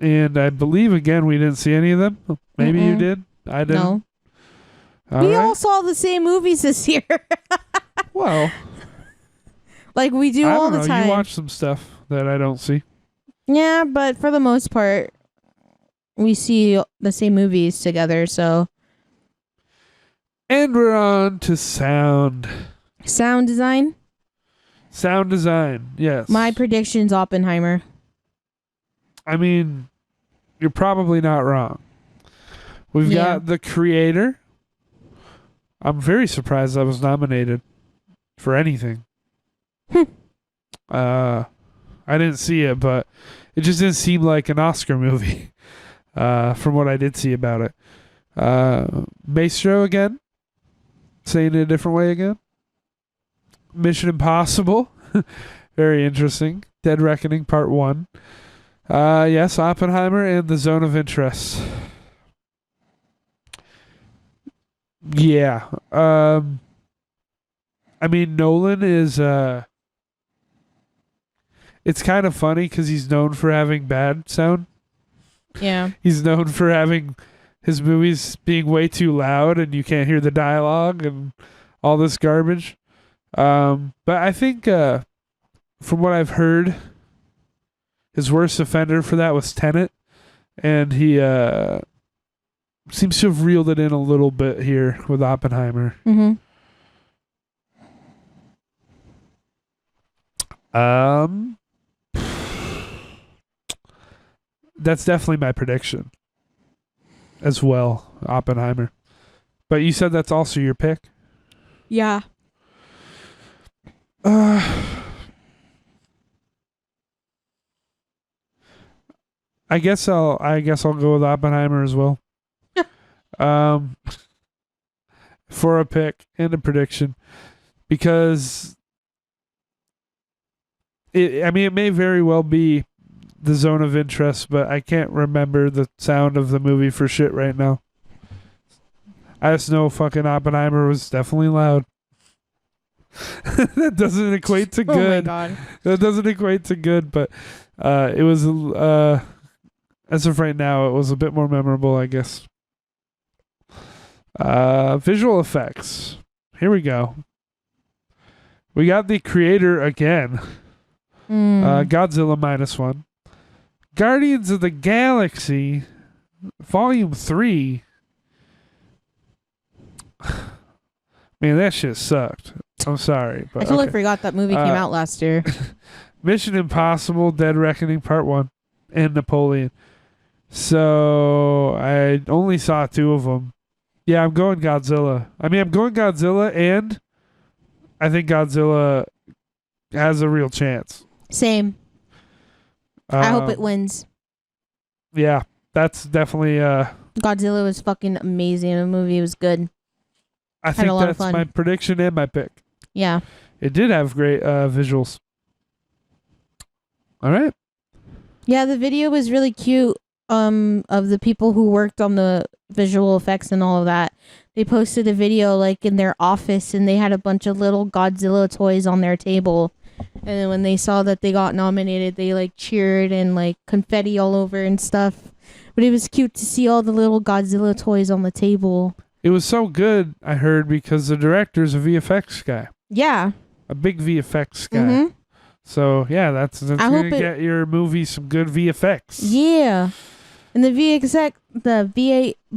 and I believe again we didn't see any of them. Maybe you did. I didn't. No. We all saw the same movies this year. Well, like we do all the time. You watch some stuff that I don't see. Yeah, but for the most part, we see the same movies together, so. And we're on to sound. Sound design? Sound design, yes. My prediction's Oppenheimer. I mean, you're probably not wrong. We've got the creator. I'm very surprised I was nominated for anything. I didn't see it, but it just didn't seem like an Oscar movie from what I did see about it. Maestro again. Saying it a different way again. Mission Impossible. Very interesting. Dead Reckoning Part 1. Yes, Oppenheimer and The Zone of Interest. Yeah. I mean, Nolan is it's kind of funny because he's known for having bad sound. Yeah. He's known for having his movies being way too loud and you can't hear the dialogue and all this garbage. But I think from what I've heard, his worst offender for that was Tenet, and he seems to have reeled it in a little bit here with Oppenheimer. Mm-hmm. That's definitely my prediction as well, Oppenheimer. But you said that's also your pick? Yeah. I guess I'll go with Oppenheimer as well. For a pick and a prediction, because it may very well be The Zone of Interest, but I can't remember the sound of the movie for shit right now. I just know fucking Oppenheimer was definitely loud. That doesn't equate to good. Oh my God. That doesn't equate to good, but it was as of right now, it was a bit more memorable, I guess. Visual effects. Here we go. We got the creator again. Godzilla -1. Guardians of the Galaxy Volume 3. Man, that shit sucked. I'm sorry. But I totally forgot that movie came out last year. Mission Impossible Dead Reckoning Part 1 and Napoleon. So I only saw 2 of them. Yeah, I'm going Godzilla. I'm going Godzilla, and I think Godzilla has a real chance. Same. I hope it wins. Yeah, that's definitely... Godzilla was fucking amazing. The movie was good. I think that's my prediction and my pick. Yeah. It did have great visuals. All right. Yeah, the video was really cute of the people who worked on the visual effects and all of that. They posted a video like in their office, and they had a bunch of little Godzilla toys on their table. And then when they saw that they got nominated, they like cheered and like confetti all over and stuff. But it was cute to see all the little Godzilla toys on the table. It was so good, I heard, because the director's a VFX guy. Yeah. A big VFX guy. Mm-hmm. So, yeah, that's going to get your movie some good VFX. Yeah. And the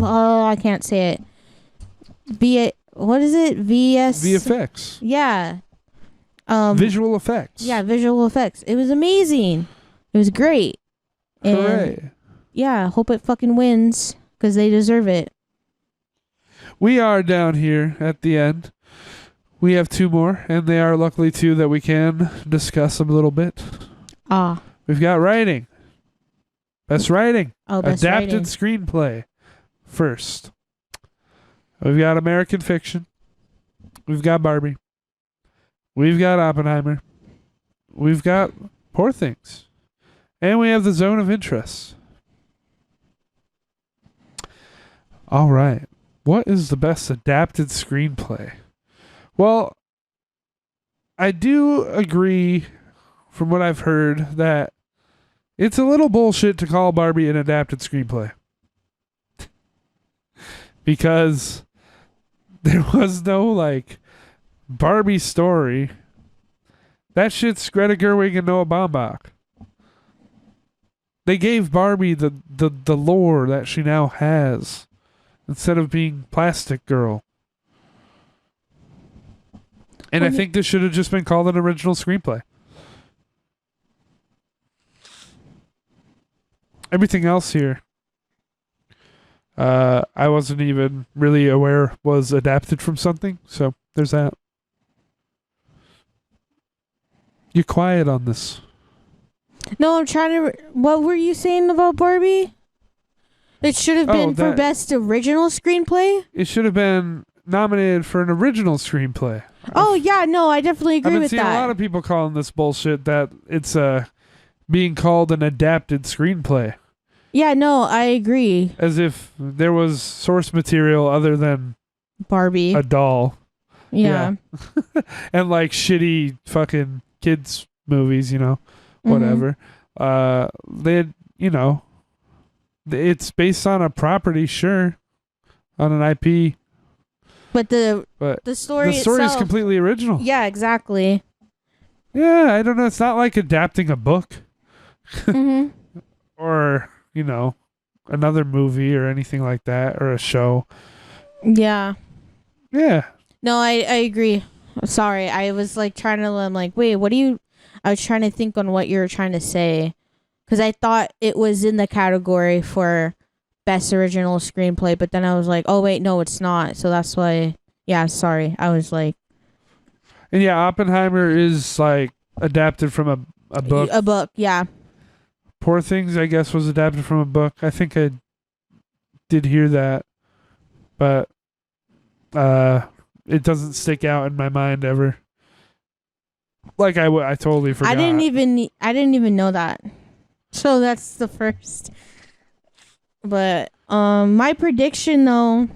I can't say it. What is it? VFX. Yeah. Visual effects. Yeah, visual effects. It was amazing. It was great. Hooray. And yeah, hope it fucking wins because they deserve it. We are down here at the end. We have 2 more, and they are luckily 2 that we can discuss a little bit. We've got writing. Best writing. Oh, best Adapted writing. screenplay first. We've got American Fiction. We've got Barbie. We've got Oppenheimer. We've got Poor Things. And we have The Zone of Interest. All right. What is the best adapted screenplay? Well, I do agree from what I've heard that it's a little bullshit to call Barbie an adapted screenplay. Because there was no, like, Barbie story. That shit's Greta Gerwig and Noah Baumbach. They gave Barbie the lore that she now has instead of being Plastic Girl. And I think this should have just been called an original screenplay. Everything else here, I wasn't even really aware was adapted from something. So there's that. You're quiet on this. No, I'm trying to... What were you saying about Barbie? It should have been for best original screenplay? It should have been nominated for an original screenplay. Oh, yeah, no, I definitely agree with that. I've been seeing a lot of people calling this bullshit that it's being called an adapted screenplay. Yeah, no, I agree. As if there was source material other than Barbie. a doll. Yeah. And like shitty fucking kids movies, whatever. They had, it's based on a property, sure, on an IP. But the story is completely original. Yeah, exactly. Yeah, I don't know. It's not like adapting a book. Or, another movie or anything like that, or a show. Yeah. Yeah. No, I agree. Sorry, I was like trying to. I'm like, wait, what do you? I was trying to think on what you were trying to say, because I thought it was in the category for best original screenplay, but then I was like, oh wait, no, it's not. So that's why. Yeah, sorry. I was like. And yeah, Oppenheimer is like adapted from a book. A book, yeah. Poor Things, I guess, was adapted from a book. I think I did hear that, but it doesn't stick out in my mind ever. Like I totally forgot. I didn't even know that. So that's the first. But my prediction though,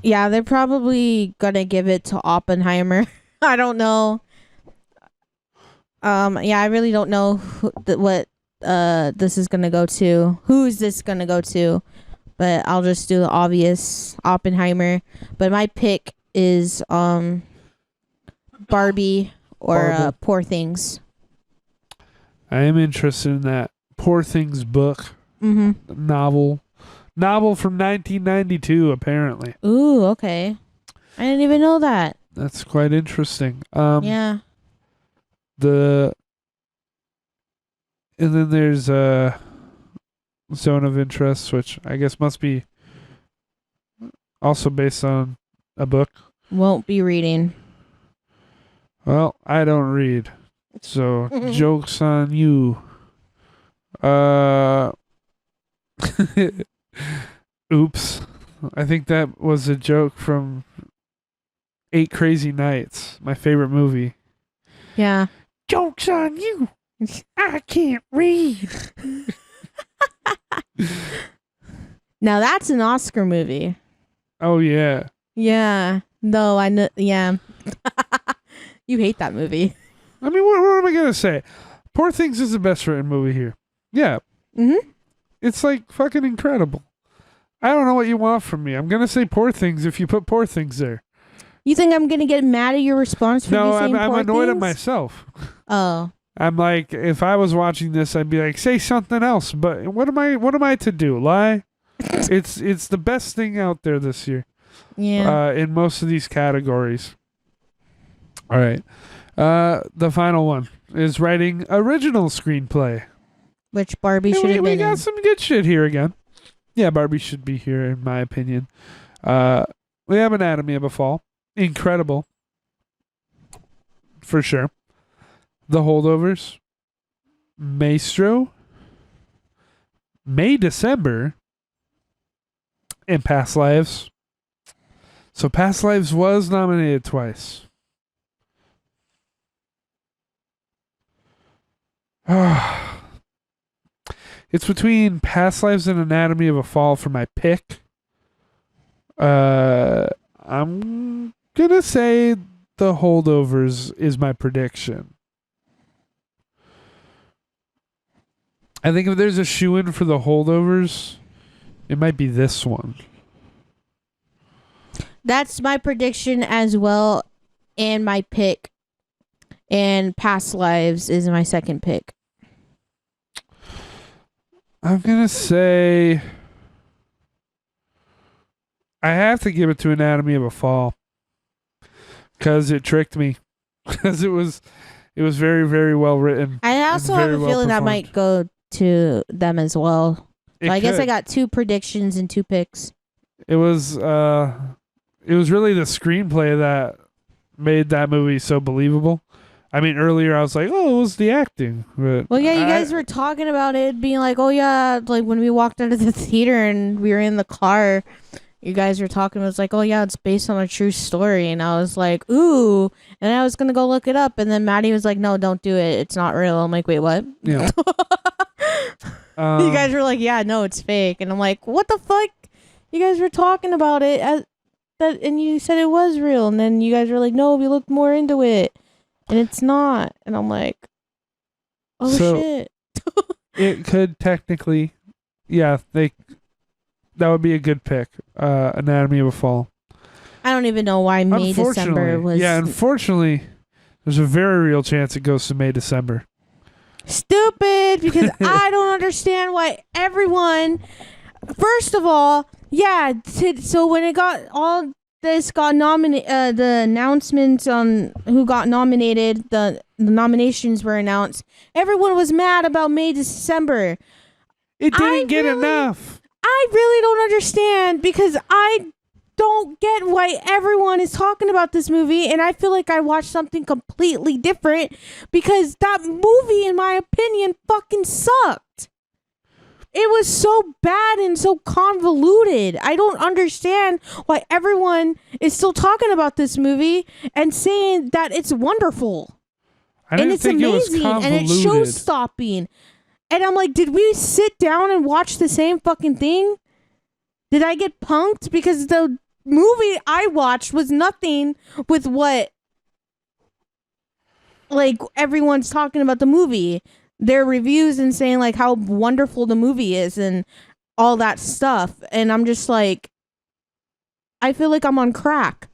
yeah, they're probably gonna give it to Oppenheimer. I don't know. Yeah, I really don't know what this is gonna go to. Who is this gonna go to? But I'll just do the obvious, Oppenheimer. But my pick is Barbie or Poor Things. I am interested in that Poor Things book. Novel from 1992, apparently. Ooh, okay. I didn't even know that. That's quite interesting. Yeah. And then there's Zone of Interest, which I guess must be also based on a book. Won't be reading. Well, I don't read, so joke's on you. Oops. I think that was a joke from 8 Crazy Nights, my favorite movie. Yeah. Joke's on you. I can't read. Now that's an Oscar movie. Oh, yeah. Yeah. No, I know. Yeah. You hate that movie. I mean, what am I going to say? Poor Things is the best written movie here. Yeah. It's like fucking incredible. I don't know what you want from me. I'm going to say Poor Things if you put Poor Things there. You think I'm going to get mad at your response for you saying I'm annoyed things? at myself. Oh. I'm like, if I was watching this, I'd be like, say something else. But what am I to do? Lie? It's the best thing out there this year. Yeah. In most of these categories. All right. The final one is writing original screenplay. Which Barbie should have been in. We got some good shit here again. Yeah, Barbie should be here, in my opinion. We have Anatomy of a Fall. Incredible. For sure. The Holdovers. Maestro. May, December. And Past Lives. So Past Lives was nominated twice. It's between Past Lives and Anatomy of a Fall for my pick. I'm gonna say The Holdovers is my prediction. I think if there's a shoe-in for The Holdovers, it might be this one. That's my prediction as well, and my pick. And Past Lives is my second pick. I'm gonna say I have to give it to Anatomy of a Fall because it tricked me. Because it was very, very well written. I also have a feeling that might go to them as well. So I guess I got 2 predictions and 2 picks. It was really the screenplay that made that movie so believable. I mean, earlier I was like, oh, it was the acting. But well, yeah, you guys were talking about it being like, oh, yeah, like when we walked out of the theater and we were in the car you guys were talking. It was like, oh yeah, it's based on a true story, and I was like, ooh, and I was gonna go look it up, and then Maddie was like, no, don't do it. It's not real. I'm like, wait, what? Yeah. You guys were like, yeah, no, it's fake, and I'm like, what the fuck? You guys were talking about it as that, and you said it was real, and then you guys were like, no, we looked more into it, and it's not, and I'm like, oh shit. It could technically, yeah, that would be a good pick. Anatomy of a Fall. I don't even know why May December was. Yeah, unfortunately, there's a very real chance it goes to May December. Stupid, because I don't understand why everyone. First of all, yeah. So when it got all this got nominated, the announcements on who got nominated, the nominations were announced. Everyone was mad about May December. It didn't get enough. I really don't understand because I don't get why everyone is talking about this movie, and I feel like I watched something completely different because that movie, in my opinion, fucking sucked. It was so bad and so convoluted. I don't understand why everyone is still talking about this movie and saying that it's wonderful. And it's amazing and it's show-stopping. And I'm like, did we sit down and watch the same fucking thing? Did I get punked? Because the movie I watched was nothing with what like everyone's talking about the movie. Their reviews and saying like how wonderful the movie is and all that stuff. And I'm just like, I feel like I'm on crack.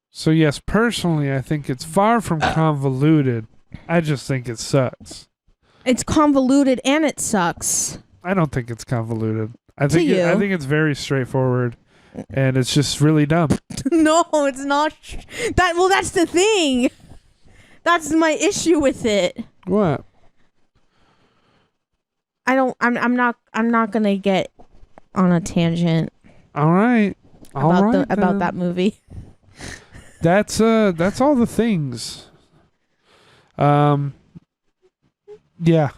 So yes, personally, I think it's far from convoluted. I just think it sucks. It's convoluted and it sucks. I don't think it's convoluted. I think it's very straightforward, and it's just really dumb. No, it's not. That's the thing. That's my issue with it. What? I'm not gonna get on a tangent. All right. About that movie. That's all the things. Yeah.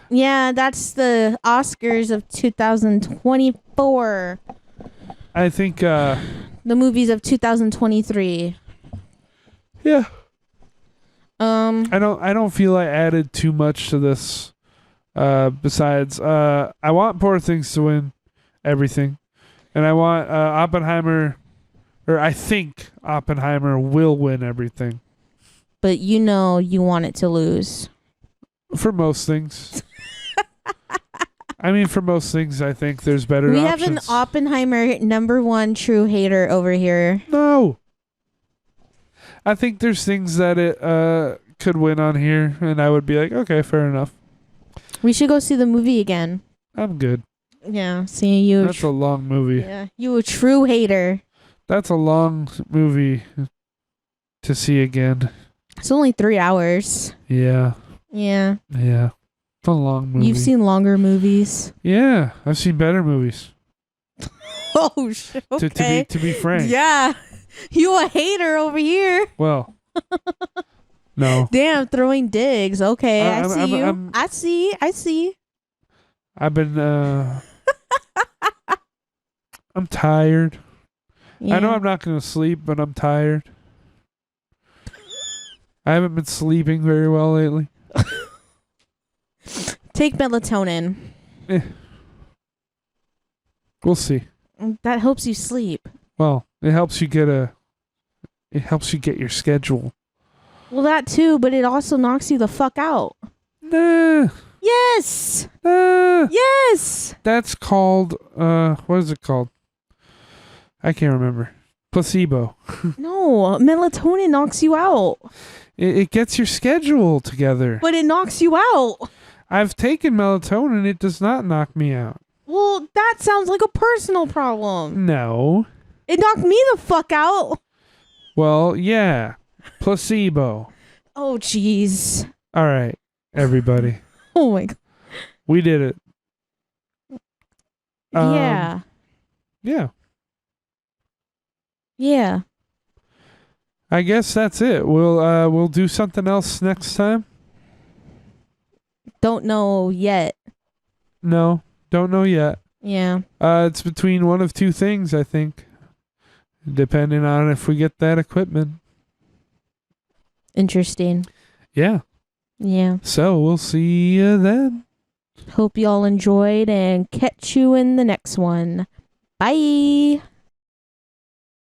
Yeah, that's the Oscars of 2024. I think the movies of 2023. Yeah. I don't feel I added too much to this. Besides, I want Poor Things to win everything, and I want Oppenheimer, or I think Oppenheimer will win everything. But you want it to lose. For most things. I mean, for most things, I think there's better options. We have an Oppenheimer #1 true hater over here. No. I think there's things that it could win on here, and I would be like, okay, fair enough. We should go see the movie again. I'm good. Yeah, seeing you. That's a long movie. Yeah, you a true hater. That's a long movie to see again. It's only 3 hours. Yeah. Yeah. Yeah. It's a long movie. You've seen longer movies. Yeah, I've seen better movies. Oh, okay. To be frank. Yeah. You a hater over here. Well, no. Damn, throwing digs. Okay, I see. I've been, I'm tired. Yeah. I know I'm not going to sleep, but I'm tired. I haven't been sleeping very well lately. Take melatonin. We'll see. That helps you sleep. Well, it helps you get your schedule. Well, that too, but it also knocks you the fuck out. Nah. Yes. Nah. Yes. That's called what is it called? I can't remember. Placebo. No, melatonin knocks you out. It gets your schedule together. But it knocks you out. I've taken melatonin. It does not knock me out. Well, that sounds like a personal problem. No. It knocked me the fuck out. Well, yeah. Placebo. Oh, jeez. All right, everybody. Oh, my God. We did it. Yeah. Yeah. Yeah. I guess that's it. We'll do something else next time. Don't know yet. No, don't know yet. Yeah. It's between one of two things, I think, depending on if we get that equipment. Interesting. Yeah. Yeah. So we'll see you then. Hope y'all enjoyed and catch you in the next one. Bye.